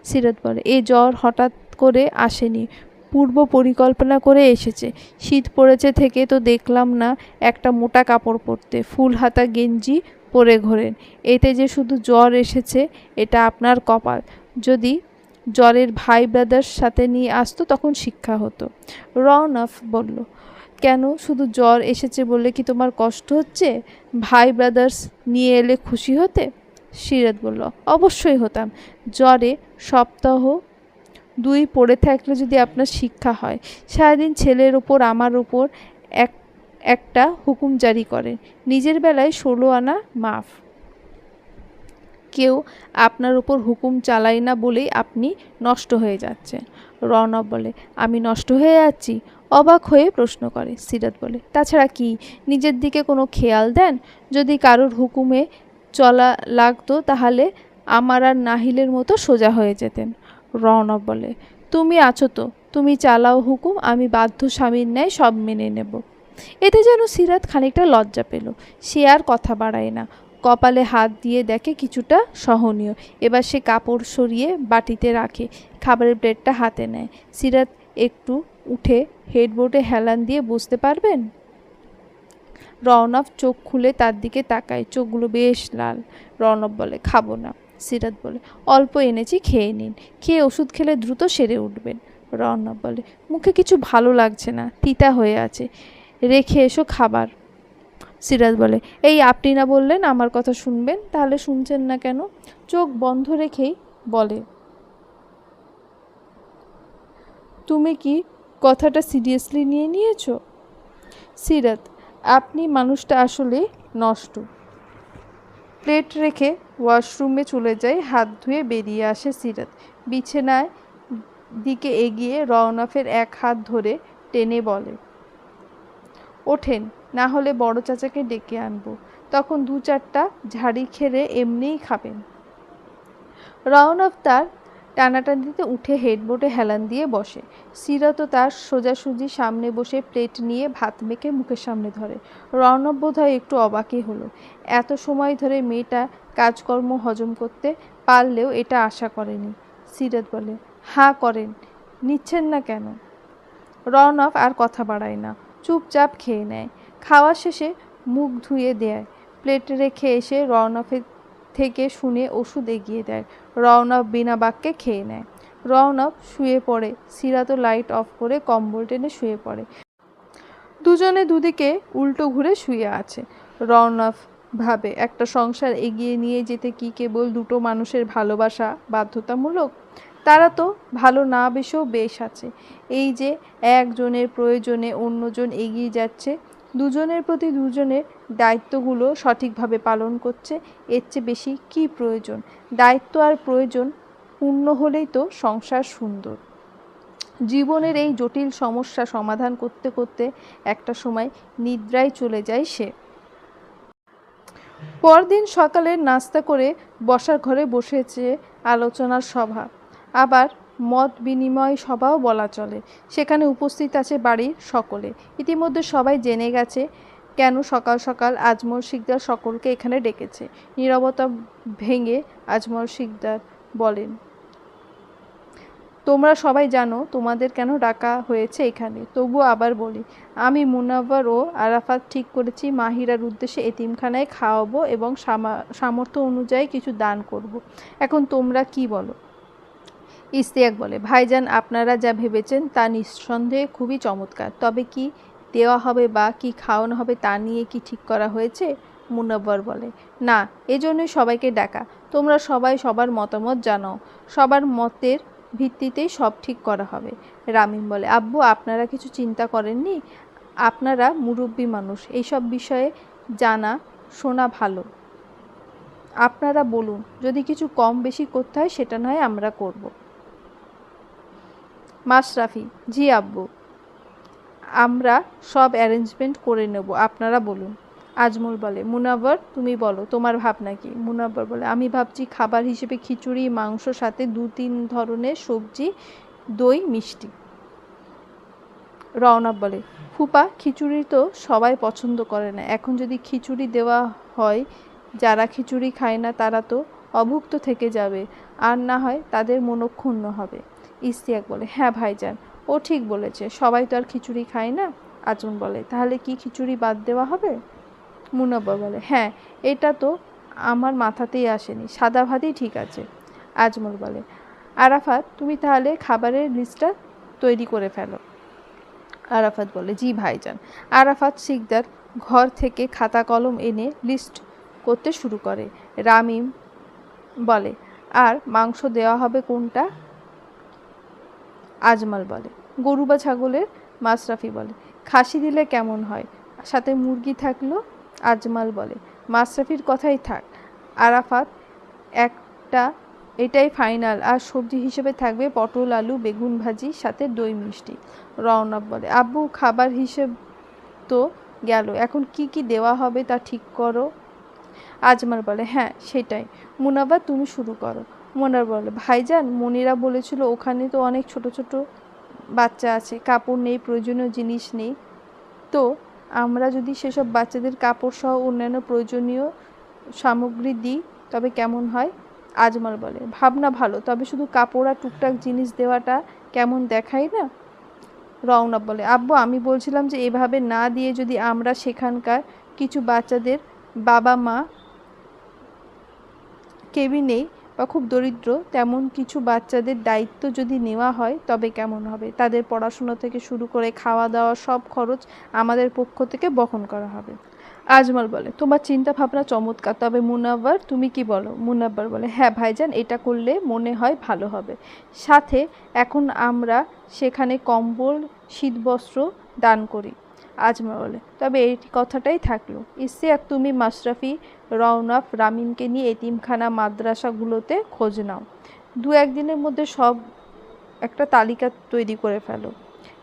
সিরাত বলে, এই জ্বর হঠাৎ করে আসেনি, পূর্ব পরিকল্পনা করে এসেছে। শীত পড়েছে থেকে তো দেখলাম না একটা মোটা কাপড় পরতে, ফুল হাতা গেঞ্জি পরে ঘোরেন। এতে যে শুধু জ্বর এসেছে, এটা আপনার কপাল। যদি জ্বরের ভাই ব্রাদার্স সাথে নিয়ে আসতো তখন শিক্ষা হতো। রওনক বলল, কেন, শুধু জ্বর এসেছে বলে কি তোমার কষ্ট হচ্ছে? ভাই ব্রাদার্স নিয়ে এলে খুশি হতে? সিরাত বলল, অবশ্যই হতাম। জ্বরে সপ্তাহ 2 পড়ে থাকলে যদি আপনার শিক্ষা হয়। সারাদিন ছেলের ওপর আমার ওপর একটা হুকুম জারি করেন, নিজের বেলায় 16 আনা মাফ। কেউ আপনার উপর হুকুম চালায় না বলেই আপনি নষ্ট হয়ে যাচ্ছেন। রওনক বলে, আমি নষ্ট হয়ে যাচ্ছি? অবাক হয়ে প্রশ্ন করে। সিরাত বলে, তাছাড়া কি, নিজের দিকে কোনো খেয়াল দেন? যদি কারোর হুকুমে চলা লাগতো তাহলে আমার আর নাহিলের মতো সোজা হয়ে যেতেন। রওনক বলে, তুমি আছো তো, তুমি চালাও হুকুম, আমি বাধ্য স্বামীর ন্যায় সব মেনে নেব। এতে যেন সিরাত খানিকটা লজ্জা পেল। সে আর কথা বাড়ায় না, কপালে হাত দিয়ে দেখে কিছুটা সহনীয়। এবার সে কাপড় সরিয়ে বাটিতে রাখে, খাবারের প্লেটটা হাতে নেয়। সিরাত একটু উঠে হেডবোর্ডে হেলান দিয়ে বসতে পারবেন? রওনক চোখ খুলে তার দিকে তাকায়, চোখগুলো বেশ লাল। রওনক বলে, খাবো না। সিরাত বলে, অল্প এনেছি, খেয়ে নিন, খেয়ে ওষুধ খেলে দ্রুত সেরে উঠবেন। রওনক বলে, মুখে কিছু ভালো লাগছে না, তিতা হয়ে আছে, রেখে এসো খাবার। সিরাত বলে, এই আপনি না বললেন আমার কথা শুনবেন, তাহলে শুনছেন না কেন? চোখ বন্ধ রেখেই বলে, তুমি কি কথাটা সিরিয়াসলি নিয়ে নিয়েছো? সিরাত, আপনি মানুষটা আসলে নষ্ট। প্লেট রেখে ওয়াশরুমে চলে যায়। হাত ধুয়ে বেরিয়ে আসে সিরাত। বিছানায় দিকে এগিয়ে রওনকের এক হাত ধরে টেনে বলে, ওঠেন, না হলে বড় চাচাকে ডেকে আনবো, তখন 2-4টা ঝাড়ি খেলে এমনিই খাবেন। রওনক তার টানাটানিতে উঠে হেডবোর্ডে হেলান দিয়ে বসে। সিরাতও তার সোজাসুজি সামনে বসে প্লেট নিয়ে ভাত মেখে মুখের সামনে ধরে। রওনক বোধহয় একটু অবাকই হলো। এত সময় ধরে মেয়েটা কাজকর্ম হজম করতে পারলেও এটা আশা করেনি। সিরাত বলে, হাঁ করেন, নিচ্ছেন না কেন? রওনক আর কথা বাড়ায় না, চুপচাপ খেয়ে নেয়। খাওয়া শেষে মুখ ধুয়ে দেয়। প্লেট রেখে এসে রওনকের থেকে শুনে ওষুধ এগিয়ে দেয়। রওনক বিনা বাক্যে খেয়ে নেয়। রওনক শুয়ে পড়ে। সিরাতও লাইট অফ করে কম্বল টেনে শুয়ে পড়ে। দুজনে দুদিকে উল্টো ঘুরে শুয়ে আছে। রওনক ভাবে একটা সংসার এগিয়ে নিয়ে যেতে কি কেবল দুটো মানুষের ভালোবাসা বাধ্যতামূলক? তারা তো ভালো না বেসেও বেশ আছে। এই যে একজনের প্রয়োজনে অন্যজন এগিয়ে যাচ্ছে, দুজনের প্রতি দুজনের দায়িত্বগুলো সঠিকভাবে পালন করছে, এর চেয়ে বেশি কী প্রয়োজন? দায়িত্ব আর প্রয়োজন পূর্ণ হলেই তো সংসার সুন্দর। জীবনের এই জটিল সমস্যা সমাধান করতে করতে একটা সময় নিদ্রায় চলে যায় সে। পরদিন সকালে নাস্তা করে বসার ঘরে বসেছে আলোচনার সভা, আবার মত বিনিময় সভাও বলা চলে। সেখানে উপস্থিত আছে বাড়ির সকলে। ইতিমধ্যে সবাই জেনে গেছে কেন সকাল সকাল আজমল শিকদার সকলকে এখানে ডেকেছে। নীরবতা ভেঙে আজমল শিকদার বলেন, তোমরা সবাই জানো তোমাদের কেন ডাকা হয়েছে এখানে, তবুও আবার বলি, আমি মুনাব্বর ও আরাফাত ঠিক করেছি মাহিরার উদ্দেশ্যে এতিমখানায় খাওয়াবো এবং সামর্থ্য অনুযায়ী কিছু দান করব। এখন তোমরা কি বলো? ইশতিয়াক বলে, ভাইজান আপনারা যা ভেবেছেন তা নিঃসন্দেহে খুবই চমৎকার, তবে কি দেওয়া হবে বা কি খাওয়ানো হবে তা নিয়ে কি ঠিক করা হয়েছে? মুনাব্বর বলে, না, এজন্যই সবাইকে ডাকা। তোমরা সবাই সবার মতামত জানাও, সবার মতের ভিত্তিতেই সব ঠিক করা হবে। রামিম বলে, আব্বু আপনারা কিছু চিন্তা করেননি? আপনারা মুরব্বী মানুষ, এইসব বিষয়ে জানা শোনা ভালো। আপনারা বলুন, যদি কিছু কম বেশি করতে হয় সেটা নয় আমরা করব। মাশরাফি, জি আব্বু, আমরা সব অ্যারেঞ্জমেন্ট করে নেব, আপনারা বলুন। আজমল বলে, মুনাব্বর তুমি বলো তোমার ভাবনা কি? মুনাব্বর বলে, আমি ভাবছি খাবার হিসেবে খিচুড়ি, মাংস, সাথে 2-3 ধরনের সবজি, দই, মিষ্টি। রওনক বলে, ফুপা খিচুড়ি তো সবাই পছন্দ করে না, এখন যদি খিচুড়ি দেওয়া হয় যারা খিচুড়ি খায় না তারা তো অভুক্ত থেকে যাবে, আর না হয় তাদের মনক্ষুণ্ণ হবে। ইশতিয়াক বলে, হ্যাঁ ভাইজান, ও ঠিক বলেছে, সবাই তো আর খিচুড়ি খায় না। আজম বলে, তাহলে কি খিচুড়ি বাদ দেওয়া হবে? মুনাব্বর বলে, হ্যাঁ, এটা তো আমার মাথাতেই আসেনি, সাদা ভাতই ঠিক আছে। আজমল বলে, আরাফাত তুমি তাহলে খাবারের লিস্টটা তৈরি করে ফেলো। আরাফাত বলে, জি ভাইজান। আরাফাত শিকদার ঘর থেকে খাতা কলম এনে লিস্ট করতে শুরু করে। রামিম বলে, আর মাংস দেওয়া হবে কোনটা? আজমল বলে, গরু বা ছাগলের? মাশরাফি বলে, খাসি দিলে কেমন হয়, সাথে মুরগি থাকলো? আজমল বলে, মাশরাফির কথাই থাক। আরাফাত, একটা এটাই ফাইনাল, আর সবজি হিসেবে থাকবে পটল, আলু, বেগুন ভাজি, সাথে দই, মিষ্টি। রওনক বলে, আব্বু খাবার হিসেব তো গেল, এখন কি কি দেওয়া হবে তা ঠিক করো। আজমল বলে, হ্যাঁ সেটাই। মুনাব্বর তুমি শুরু করো। মুনাব্বর বলে, ভাইজান মনিরা বলেছিল ওখানে তো অনেক ছোট ছোট বাচ্চা আছে, কাপড় নেই, প্রয়োজনীয় জিনিস নেই, তো আমরা যদি সেসব বাচ্চাদের কাপড় সহ অন্যান্য প্রয়োজনীয় সামগ্রী দিই তবে কেমন হয়? আজমল বলে, ভাবনা ভালো, তবে শুধু কাপড় আর টুকটাক জিনিস দেওয়াটা কেমন দেখায় না? রওনক বলে, আব্বু আমি বলছিলাম যে এভাবে না দিয়ে যদি আমরা সেখানকার কিছু বাচ্চাদের বাবা মা কেউই নেই বা খুব দরিদ্র তেমন কিছু বাচ্চাদের দায়িত্ব যদি নেওয়া হয় তবে কেমন হবে? তাদের পড়াশুনো থেকে শুরু করে খাওয়া দাওয়া সব খরচ আমাদের পক্ষ থেকে বহন করা হবে। আজমল বলে, তোমার চিন্তা ভাবনা চমৎকার, তবে মুনাব্বর তুমি কি বলো? মুনাব্বর বলে, হ্যাঁ ভাইজান, এটা করলে মনে হয় ভালো হবে। সাথে এখন আমরা সেখানে কম্বল, শীতবস্ত্র দান করি। আজমল বলে, তবে এই কথাটাই থাকলো। ইশতিয়াক তুমি মাশরাফি, রওনক, রামিমকে নিয়ে এতিমখানা মাদ্রাসাগুলোতে খোঁজ নাও, 2-1 দিনের মধ্যে সব একটা তালিকা তৈরি করে ফেলো।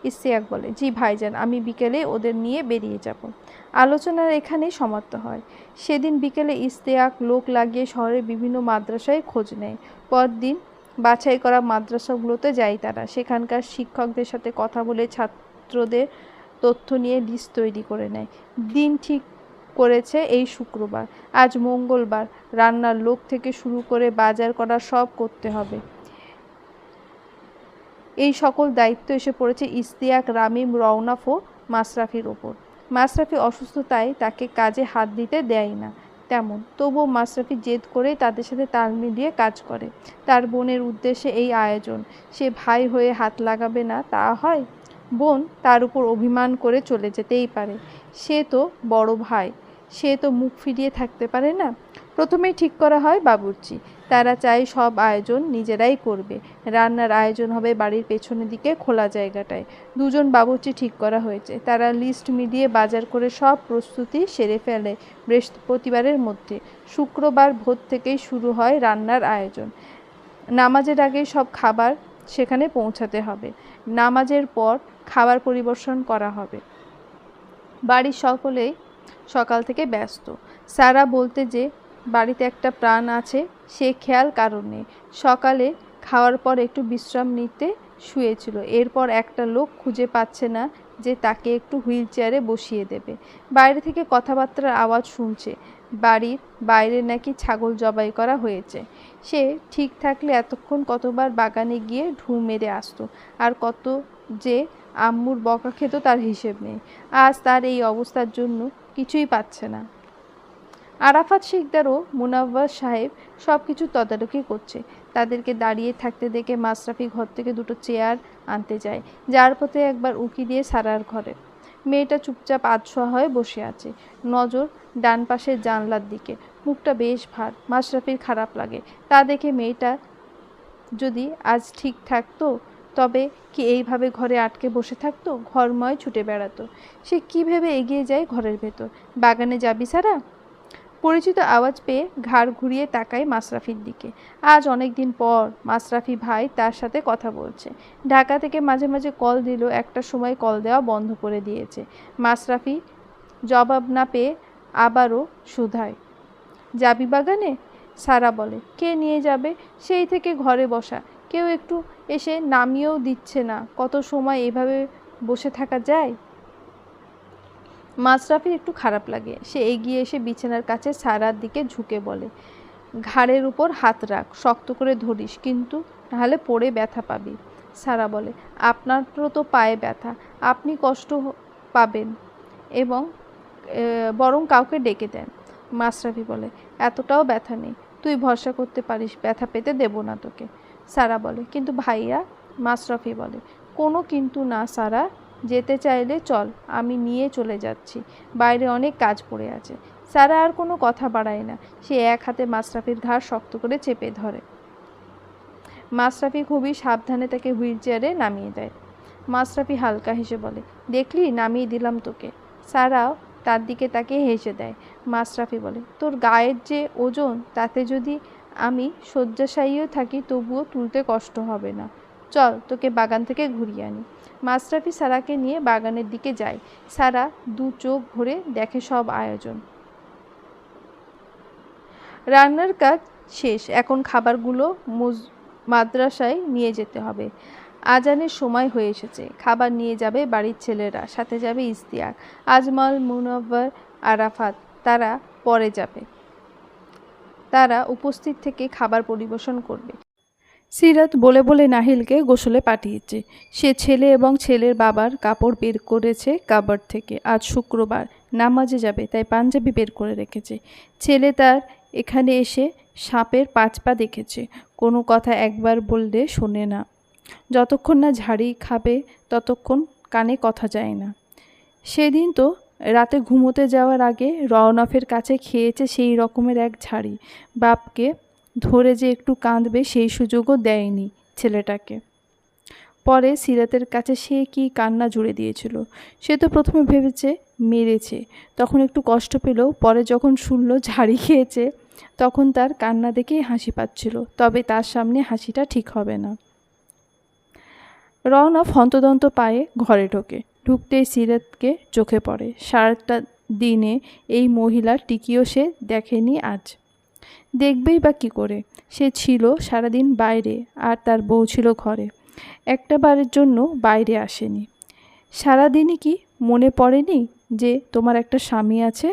ইশতিয়াক বলে, জি ভাইজান, আমি বিকেলে ওদের নিয়ে বেরিয়ে যাব। আলোচনার এখানেই সমাপ্ত হয়। সেদিন বিকেলে ইশতিয়াক লোক লাগিয়ে শহরের বিভিন্ন মাদ্রাসায় খোঁজ নেয়। পরদিন বাছাই করা মাদ্রাসাগুলোতে যায় তারা, সেখানকার শিক্ষকদের সাথে কথা বলে ছাত্রদের তথ্য নিয়ে লিস্ট তৈরি করে নেয়। দিন ঠিক করেছে এই শুক্রবার, আজ মঙ্গলবার, রান্নার লোক থেকে শুরু করে বাজার করা সব করতে হবে। এই সকল দায়িত্ব এসে পড়েছে ইশতিয়াক, রামিম, রওনক ও মাশরাফির ওপর। মাশরাফি অসুস্থতায় তাকে কাজে হাত দিতে দেয় না তেমন, তবুও মাশরাফি জেদ করেই তাদের সাথে তাল মিলিয়ে কাজ করে। তার বোনের উদ্দেশ্যে এই আয়োজন, সে ভাই হয়ে হাত লাগাবে না তা হয়? বোন তার উপর অভিমান করে চলে যেতেই পারে, সে তো বড় ভাই, সে তো মুখ ফিরিয়ে থাকতে পারে না। প্রথমেই ঠিক করা হয় বাবুর্চি। তারা চায় সব আয়োজন নিজেরাই করবে। রান্নার আয়োজন হবে বাড়ির পেছনের দিকে খোলা জায়গাটায়। দুজন বাবুর্চি ঠিক করা হয়েছে। তারা লিস্ট মিলিয়ে বাজার করে সব প্রস্তুতি সেরে ফেলে বৃহস্পতিবারের মধ্যে। শুক্রবার ভোর থেকেই শুরু হয় রান্নার আয়োজন। নামাজের আগে সব খাবার সেখানে পৌঁছাতে হবে। নামাজের পর খাবার পরিবেশন করা হবে। বাড়ির সকলেই সকাল থেকে ব্যস্ত। সারা বলতে যে বাড়িতে একটা প্রাণ আছে সে খেয়াল কারণ নেই। সকালে খাওয়ার পর একটু বিশ্রাম নিতে শুয়েছিল। এরপর একটা লোক খুঁজে পাচ্ছে না যে তাকে একটু হুইল চেয়ারে বসিয়ে দেবে। বাইরে থেকে কথাবার্তার আওয়াজ শুনছে। বাড়ির বাইরে নাকি ছাগল জবাই করা হয়েছে। সে ঠিক থাকলে এতক্ষণ কতবার বাগানে গিয়ে ঢু মেরে আসতো, আর কত যে আম্মুর বকা খেত তার হিসেব নেই। আজ তার এই অবস্থার জন্য কিছুই পাচ্ছে না। আরাফাত শিকদার ও মুনাব্বার সাহেব সব কিছু তদারকি করছে। তাদেরকে দাঁড়িয়ে থাকতে দেখে মাশরাফি ঘর থেকে দুটো চেয়ার আনতে যায়। যার পথে একবার উকি দিয়ে সারার ঘরে। মেয়েটা চুপচাপ আধশোয়া হয়ে বসে আছে, নজর ডান পাশের জানলার দিকে। মুখটা বেশ ভার। মাশরাফির খারাপ লাগে। তা দেখে মেয়েটা যদি আজ ঠিক থাকতো তবে কি এইভাবে ঘরে আটকে বসে থাকতো? ঘরময় ছুটে বেড়াতো। সে কী ভেবে এগিয়ে যায় ঘরের ভেতর। বাগানে যাবি সারা? পরিচিত আওয়াজ পেয়ে ঘাড় ঘুরিয়ে তাকায় মাশরাফির দিকে। আজ অনেক দিন পর মাশরাফি ভাই তার সাথে কথা বলছে। ঢাকা থেকে মাঝে মাঝে কল দিলেও একটা সময় কল দেওয়া বন্ধ করে দিয়েছে। মাশরাফি জবাব না পেয়ে আবারও শুধায়, যাবি বাগানে? সারা বলে, কে নিয়ে যাবে? সেই থেকে ঘরে বসা, কেউ একটু এসে নামিয়েও দিচ্ছে না। কত সময় এভাবে বসে থাকা যায়? মাশরাফির একটু খারাপ লাগে। সে এগিয়ে এসে বিছানার কাছে সারার দিকে ঝুঁকে বলে, ঘাড়ের উপর হাত রাখ, শক্ত করে ধরিস, কিন্তু নাহলে পড়ে ব্যথা পাবি। সারা বলে, আপনারও তো পায়ে ব্যথা, আপনি কষ্ট পাবেন এবং বরং কাউকে ডেকে দেন। মাশরাফি বলে, এতটাও ব্যথা নেই, তুই ভরসা করতে পারিস, ব্যথা পেতে দেব না তোকে। সারা বলে, কিন্তু ভাইয়া। মাশরাফি বলে, কোনো কিন্তু না সারা, যেতে চাইলে চল, আমি নিয়ে চলে যাচ্ছি, বাইরে অনেক কাজ পড়ে আছে। সারা আর কোনো কথা বাড়ায় না। সে এক হাতে মাশরাফির ঘাড় শক্ত করে চেপে ধরে। মাশরাফি খুবই সাবধানে তাকে হুইল চেয়ারে নামিয়ে দেয়। মাশরাফি হালকা হেসে বলে, দেখলি, নামিয়ে দিলাম তোকে। সারাও তার দিকে তাকিয়ে হেসে দেয়। মাশরাফি বলে, তোর গায়ের যে ওজন, তাতে যদি আমি শয্যাশায়ীও থাকি তবুও তুলতে কষ্ট হবে না। চল, তোকে বাগান থেকে ঘুরিয়ে আনি। মাশরাফি সারাকে নিয়ে বাগানের দিকে যায়। সারা দু চোখ ভরে দেখে সব আয়োজন। রান্নার কাজ শেষ। এখন খাবারগুলো মাদ্রাসায় নিয়ে যেতে হবে। আজানের সময় হয়ে এসেছে। খাবার নিয়ে যাবে বাড়ির ছেলেরা, সাথে যাবে ইশতিয়াক, আজমল, মুনাব্বার, আরাফাত। তারা পরে যাবে। তারা উপস্থিত থেকে খাবার পরিবেশন করবে। সিরাত বলে বলে নাহিলকে গোসলে পাঠিয়েছে। সে ছেলে এবং ছেলের বাবার কাপড় বের করেছে কাবার্ড থেকে। আজ শুক্রবার, নামাজে যাবে, তাই পাঞ্জাবি বের করে রেখেছে। ছেলে তার এখানে এসে সাপের 5 পা দেখেছে। কোনো কথা একবার বললে শোনে না। যতক্ষণ না ঝাড়ি খাবে ততক্ষণ কানে কথা যায় না। সেদিন তো রাতে ঘুমোতে যাওয়ার আগে রওনফের কাছে খেয়েছে সেই রকমের এক ঝাড়ি। বাপকে ধরে যে একটু কাঁদবে সেই সুযোগও দেয়নি ছেলেটাকে। পরে সিরাতের কাছে সে কি কান্না জুড়ে দিয়েছিল। সে তো প্রথমে ভেবেছে মেরেছে, তখন একটু কষ্ট পেলেও পরে যখন শুনল ঝাড়ি খেয়েছে তখন তার কান্না দেখেই হাসি পাচ্ছিল। তবে তার সামনে হাসিটা ঠিক হবে না। রওনক হন্তদন্ত পায়ে ঘরে ঢুকতেই সিরাতকে চোখে পড়ে। সারাটা দিনে এই মহিলার টিকিও সে দেখেনি আজ। দেখবেই বা কী করে? সে ছিল সারাদিন বাইরে আর তার বউ ছিল ঘরে। একটা বারের জন্য বাইরে আসেনি। সারাদিনই কি মনে পড়েনি যে তোমার একটা স্বামী আছে?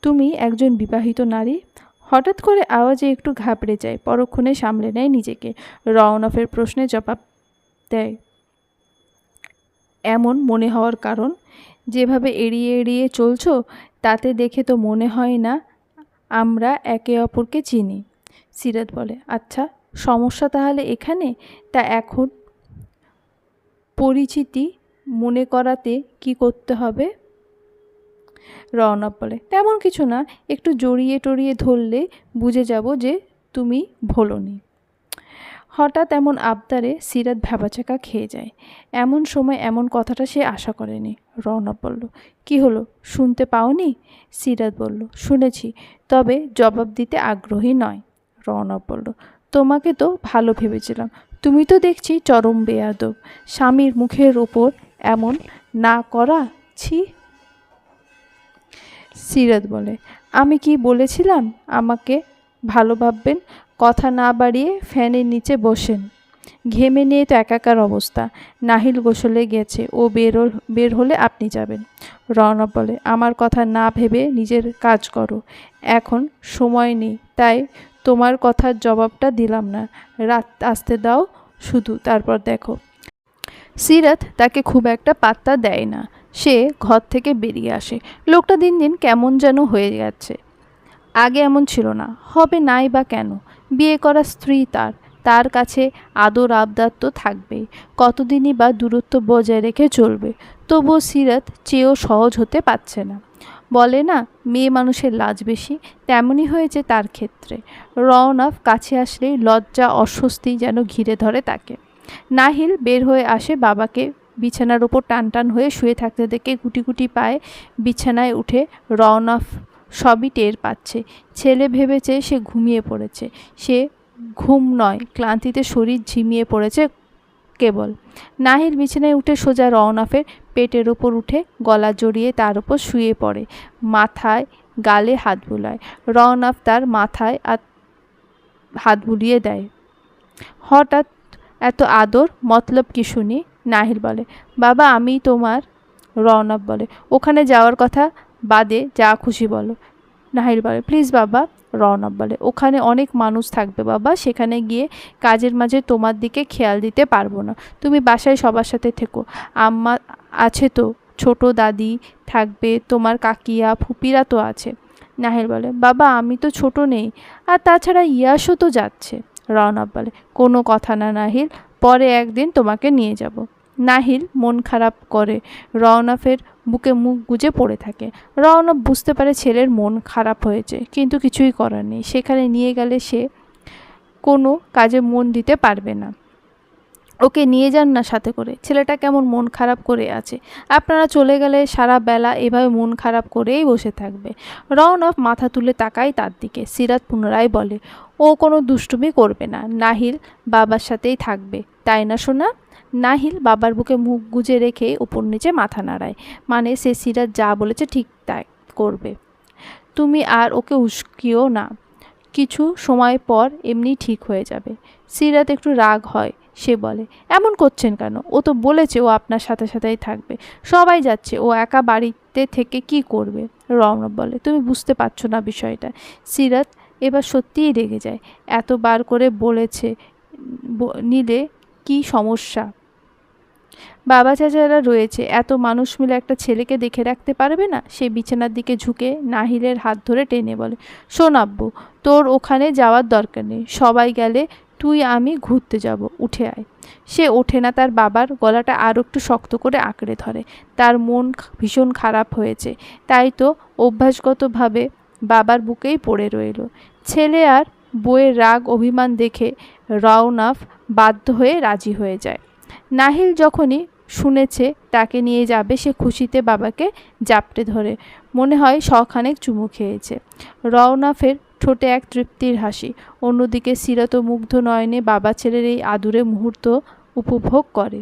তুমি একজন বিবাহিত নারী। হঠাৎ করে আওয়াজে একটু ঘাবড়ে যায়, পরক্ষণে সামলে নেয় নিজেকে। রওনফের প্রশ্নে জবাব দেয়, এমন মনে হওয়ার কারণ? যেভাবে এড়িয়ে এড়িয়ে চলছো তাতে দেখে তো মনে হয় না আমরা একে অপরকে চিনি। সিরাত বলে, আচ্ছা, সমস্যা তাহলে এখানে? তা এখন পরিচিতি মনে করাতে কি করতে হবে? রওনক বলে, তেমন কিছু না, একটু জড়িয়ে টড়িয়ে ধরলে বুঝে যাব যে তুমি ভোলোনি। হঠাৎ এমন আবদারে সিরাত ভ্যাবাচাকা খেয়ে যায়। এমন সময় এমন কথাটা সে আশা করেনি। রওনক বলল, কি হলো, শুনতে পাওনি? সিরাত বলল, শুনেছি, তবে জবাব দিতে আগ্রহী নয়। রওনক বলল, তোমাকে তো ভালো ভেবেছিলাম, তুমি তো দেখছি চরম বেয়াদব। স্বামীর মুখের ওপর এমন না করা, ছি। সিরাত বলে, আমি কি বলেছিলাম আমাকে ভালো ভাববেন? কথা না বাড়িয়ে ফ্যানের নিচে বসেন। ঘেমে নিয়ে তো একাকার অবস্থা। নাহিল গোসলে গেছে, ও বের হলে আপনি যাবেন। রওনক বলে, আমার কথা না ভেবে নিজের কাজ করো, এখন সময় নেই, তাই তোমার কথার জবাবটা দিলাম না। রাত আসতে দাও শুধু, তারপর দেখো। সিরাত তাকে খুব একটা পাত্তা দেয় না। সে ঘর থেকে বেরিয়ে আসে। লোকটা দিন দিন কেমন যেন হয়ে যাচ্ছে। আগে এমন ছিল না, হবে নাই বা কেন? বিয়ে করা স্ত্রী তার, তার কাছে আদর আবদার তো থাকবেই। কতদিনই বা দূরত্ব বজায় রেখে চলবে? তবুও সিরাত চেয়েও সহজ হতে পারছে না। বলে না, মেয়ে মানুষের লাজ বেশি, তেমনই হয়েছে তার ক্ষেত্রে। রওনক কাছে আসলেই লজ্জা অস্বস্তি যেন ঘিরে ধরে তাকে। নাহিল বের হয়ে আসে বাবাকে বিছানার ওপর টান টান হয়ে শুয়ে থাকতে দেখে গুটি গুটি পায়ে বিছানায় উঠে। রওনক সবই টের পাচ্ছে। ছেলে ভেবেছে সে ঘুমিয়ে পড়েছে। সে ঘুম নয়, ক্লান্তিতে শরীর ঝিমিয়ে পড়েছে কেবল। নাহিল বিছানায় উঠে সোজা রওনকের পেটের ওপর উঠে গলা জড়িয়ে তার ওপর শুয়ে পড়ে, মাথায় গালে হাত বুলায়। রওনক তার মাথায় হাত বুলিয়ে দেয়। হঠাৎ এত আদর মতলব কি শুনি? নাহিল বলে, বাবা আমি তোমার। রওনক বলে, ওখানে যাওয়ার কথা বাদে যা খুশি বলো। নাহিল বলে, প্লিজ বাবা। রওনক বলে, ওখানে অনেক মানুষ থাকবে বাবা, সেখানে গিয়ে কাজের মাঝে তোমার দিকে খেয়াল দিতে পারবো না। তুমি বাসায় সবার সাথে থেকো, আম্মা আছে তো, ছোট দাদি থাকবে, তোমার কাকিয়া ফুপিরা তো আছে। নাহিল বলে, বাবা আমি তো ছোট নেই, আর তাছাড়া ইয়াসও তো যাচ্ছে। রওনক বলে, কোনো কথা না নাহিল, পরে একদিন তোমাকে নিয়ে যাব। নাহিল মন খারাপ করে রওনকের বুকে মুখ গুজে পড়ে থাকে। রওনক বুঝতে পারে ছেলের মন খারাপ হয়েছে, কিন্তু কিছুই করার নেই। সেখানে নিয়ে গেলে সে কোনো কাজে মন দিতে পারবে না। ওকে নিয়ে যান না সাথে করে, ছেলেটা কেমন মন খারাপ করে আছে। আপনারা চলে গেলে সারা বেলা এভাবে মন খারাপ করেই বসে থাকবে। রওনক মাথা তুলে তাকায় তার দিকে। সিরাত পুনরায় বলে, ও কোনো দুষ্টুমি করবে না, নাহিল বাবার সাথেই থাকবে, তাই না সোনা? নাহিল বাবার বুকে মুখ গুজে রেখে উপর নিচে মাথা নাড়ায়, মানে সে সিরাত যা বলেছে ঠিক তাই করবে। তুমি আর ওকে উস্কিও না, কিছু সময় পর এমনি ঠিক হয়ে যাবে। সিরাত একটু রাগ হয়। সে বলে, এমন করছেন কেন? ও তো বলেছে ও আপনার সাথে সাথেই থাকবে, সবাই যাচ্ছে, ও একা বাড়িতে থেকে কি করবে? রওনক বলে, তুমি বুঝতে পারছো না বিষয়টা। সিরাত এবার সত্যিই রেগে যায়। এতবার করে বলেছে নিলে কি সমস্যা? বাবা চাচারা রয়েছে, এত মানুষ মিলে একটা ছেলেকে দেখে রাখতে পারবে না? সে বিছানার দিকে ঝুঁকে নাহিলের হাত ধরে টেনে বলে, শোন আব্বু, তোর ওখানে যাওয়ার দরকার নেই, সবাই গেলে তুই আমি ঘুরতে যাব, উঠে আয়। সে ওঠে না। তার বাবার গলাটা আরও একটু শক্ত করে আঁকড়ে ধরে। তার মন ভীষণ খারাপ হয়েছে, তাই তো অভ্যাসগতভাবে বাবার বুকেই পড়ে রইল। ছেলে আর বউয়ের রাগ অভিমান দেখে রওনক বাধ্য হয়ে রাজি হয়ে যায়। নাহিল যখনই শুনেছে তাকে নিয়ে যাবে, সে খুশিতে বাবাকে জাপটে ধরে, মনে হয় শখানেক চুমু খেয়েছে। রওনকের ঠোঁটে এক তৃপ্তির হাসি। অন্যদিকে সিরাত মুগ্ধ নয়নে বাবা ছেলের এই আদুরে মুহূর্ত উপভোগ করে।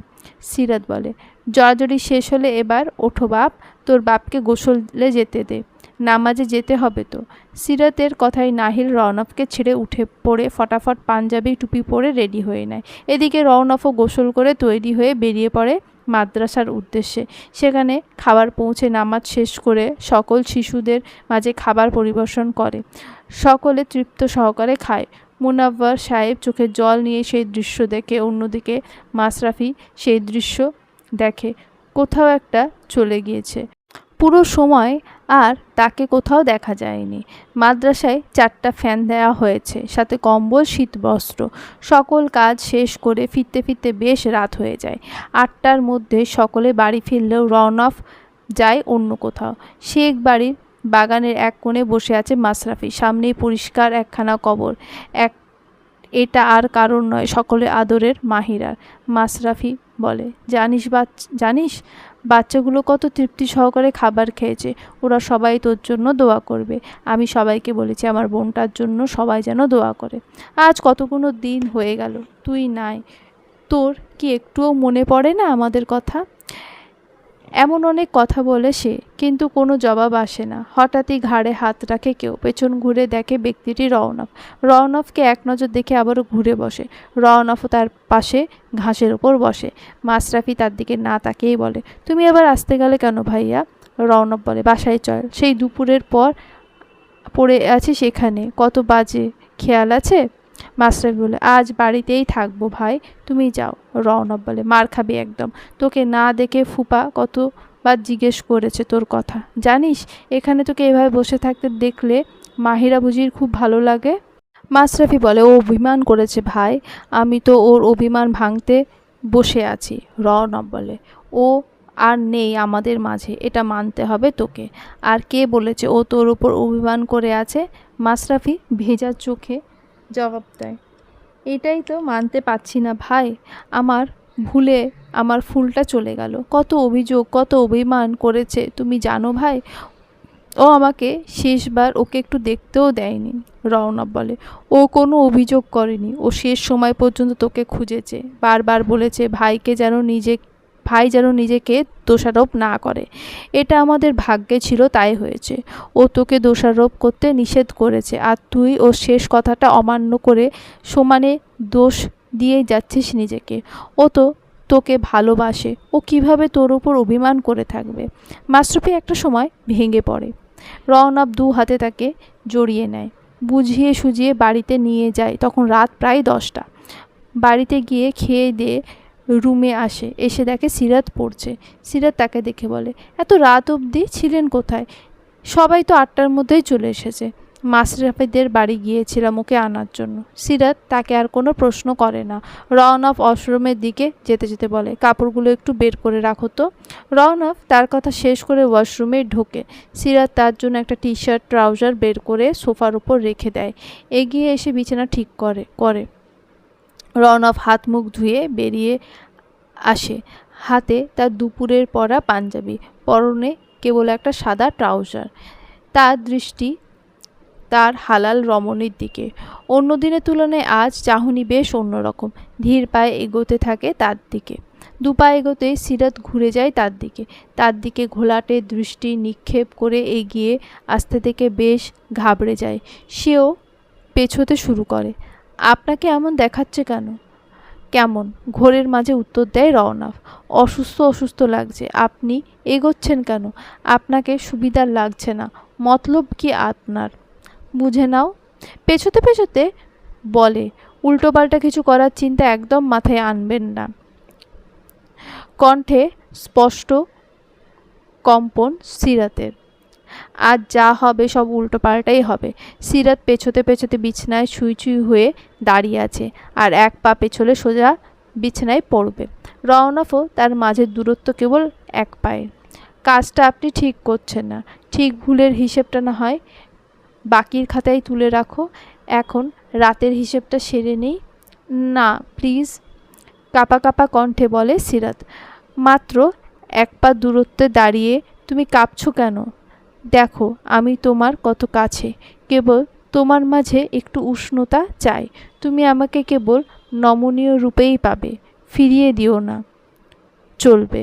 সিরাত বলে, জড়াজড়ি শেষ হলে এবার ওঠো বাপ, তোর বাপকে গোসলে যেতে দে, নামাজে যেতে হবে তো। সিরাতের কথায় নাহিল রওনককে ছেড়ে উঠে পড়ে ফটাফট পাঞ্জাবি টুপি পরে রেডি হয়ে নেয়। এদিকে রওনকও গোসল করে তৈরি হয়ে বেরিয়ে পড়ে মাদ্রাসার উদ্দেশ্যে। সেখানে খাবার পৌঁছে নামাজ শেষ করে সকল শিশুদের মাঝে খাবার পরিবেশন করে। সকলে তৃপ্ত সহকারে খায়। মুনাব্বর সাহেব চোখে জল নিয়ে সেই দৃশ্য দেখে, অন্যদিকে মাশরাফি সেই দৃশ্য দেখে কোথাও একটা চলে গিয়েছে। পুরো সময় আর তাকে কোথাও দেখা যায়নি। মাদ্রাসায় 4টা ফ্যান দেওয়া হয়েছে, সাথে কম্বল, শীতবস্ত্র। সকল কাজ শেষ করে ফিরতে ফিরতে বেশ রাত হয়ে যায়। 8টার মধ্যে সকলে বাড়ি ফিরলেও রওনক যায় অন্য কোথাও। শেখ বাড়ির বাগানের এক কোণে বসে আছে মাশরাফি, সামনেই পরিষ্কার একখানা কবর। এটা আর কারণ নয়, সকলে আদরের মাহিরার। মাশরাফি বলে, জানিস বাচ্চাগুলো কত তৃপ্তি সহকারে খাবার খেয়েছে। ওরা সবাই তোর জন্য দোয়া করবে। আমি সবাইকে বলেছি আমার বোনটার জন্য সবাই যেন দোয়া করে। আজ কতগুলো দিন হয়ে গেল তুই নাই, তোর কি একটুও মনে পড়ে না আমাদের কথা? এমন অনেক কথা বলে সে, কিন্তু কোনো জবাব আসে না। হঠাৎই ঘাড়ে হাত রাখে কেউ। পেছন ঘুরে দেখে ব্যক্তিটি রওনক। রওনককে এক নজর দেখে আবারও ঘুরে বসে। রওনকও তার পাশে ঘাসের ওপর বসে। মাশরাফি তার দিকে না তাকিয়েই বলে, তুমি আবার আসতে গেলে কেন ভাইয়া? রওনক বলে, বাসায় চল, সেই দুপুরের পর পড়ে আছি সেখানে, কত বাজে খেয়াল আছে? মাশরাফি বলে, আজ বাড়িতেই থাকবো ভাই, তুমি যাও। রওনক বলে, মার খাবি একদম। তোকে না দেখে ফুপা কতবার জিজ্ঞেস করেছে তোর কথা। জানিস এখানে তোকে এভাবে বসে থাকতে দেখলে মাহিরা বুঝির খুব ভালো লাগে। মাশরাফি বলে, ও অভিমান করেছে ভাই, আমি তো ওর অভিমান ভাঙতে বসে আছি। রওনক বলে, ও আর নেই আমাদের মাঝে, এটা মানতে হবে তোকে। আর কে বলেছে ও তোর উপর অভিমান করে আছে? মাশরাফি ভেজা চোখে জবাব দেয়, এটাই তো মানতে পারছি না ভাই। আমার ভুলে আমার ফুলটা চলে গেল। কত অভিযোগ, কত অভিমান করেছে তুমি জানো ভাই। ও আমাকে শেষবার ওকে একটু দেখতেও দেয়নি। রওনক বলে, ও কোনো অভিযোগ করেনি, ও শেষ সময় পর্যন্ত তোকে খুঁজেছে, বারবার বলেছে ভাই যেন নিজেকে দোষারোপ না করে। এটা আমাদের ভাগ্যে ছিল, তাই হয়েছে। ও তোকে দোষারোপ করতে নিষেধ করেছে, আর তুই ওর শেষ কথাটা অমান্য করে সমানে দোষ দিয়ে যাচ্ছিস নিজেকে। ও তো তোকে ভালোবাসে, ও কিভাবে তোর ওপর অভিমান করে থাকবে? মাশরাফি একটা সময় ভেঙে পড়ে। রওনক দু হাতে তাকে জড়িয়ে নেয়, বুঝিয়ে সুঝিয়ে বাড়িতে নিয়ে যায়। তখন রাত প্রায় 10টা। বাড়িতে গিয়ে খেয়ে দিয়ে রুমে আসে, এসে দেখে সিরাত পড়ছে। সিরাত তাকে দেখে বলে, এত রাত অবধি ছিলেন কোথায়? সবাই তো 8টার মধ্যেই চলে এসেছে। মাশরাফিদের বাড়ি গিয়েছিলাম ওকে আনার জন্য। সিরাত তাকে আর কোনো প্রশ্ন করে না। রওনক ওয়াশরুমের দিকে যেতে যেতে বলে, কাপড়গুলো একটু বের করে রাখো তো। রওনক তার কথা শেষ করে ওয়াশরুমে ঢোকে। সিরাত তার জন্য একটা টি শার্ট ট্রাউজার বের করে সোফার উপর রেখে দেয়। এগিয়ে এসে বিছানা ঠিক করে। রওনক হাত মুখ ধুয়ে বেরিয়ে আসে। হাতে তার দুপুরের পরা পাঞ্জাবি, পরনে কেবল একটা সাদা ট্রাউজার। তার দৃষ্টি তার হালাল রমণীর দিকে। অন্য দিনের তুলনায় আজ চাহনি বেশ অন্যরকম। ধীর পায়ে এগোতে থাকে তার দিকে। দুপা এগোতেই সিরাত ঘুরে যায় তার দিকে ঘোলাটে দৃষ্টি নিক্ষেপ করে এগিয়ে আসতে থেকে বেশ ঘাবড়ে যায়। সেও পেছোতে শুরু করে। আপনাকে এমন দেখাচ্ছে কেন? কেমন? ঘোরের মাঝে উত্তর দেয় রওনক। অসুস্থ লাগছে। আপনি এগোচ্ছেন কেন? আপনাকে সুবিধার লাগছে না? মতলব কি আপনার? বুঝে নাও। পেছোতে বলে, উল্টোপাল্টা কিছু করার চিন্তা একদম মাথায় আনবেন না। কণ্ঠে স্পষ্ট কম্পন সিরাতের। আজ যা হবে সব উল্টোপাল্টাই হবে। সিরাত পেছোতে বিছানায় ছুঁই হয়ে দাঁড়িয়ে আছে, আর এক পা পেছলে সোজা বিছানায় পড়বে। রওনকও তার মাঝের দূরত্ব কেবল 1 পায়ের। কাজটা আপনি ঠিক করছেন না। ঠিক ভুলের হিসেবটা না হয় বাকির খাতায় তুলে রাখো, এখন রাতের হিসেবটা সেরে নেই। না প্লিজ, কাঁপা কণ্ঠে বলে সিরাত। মাত্র 1 পা দূরত্বে দাঁড়িয়ে তুমি কাঁপছো কেন? দেখো আমি তোমার কত কাছে। কেবল তোমার মাঝে একটু উষ্ণতা চাই। তুমি আমাকে কেবল নমনীয় রূপেই পাবে, ফিরিয়ে দিও না। চলবে।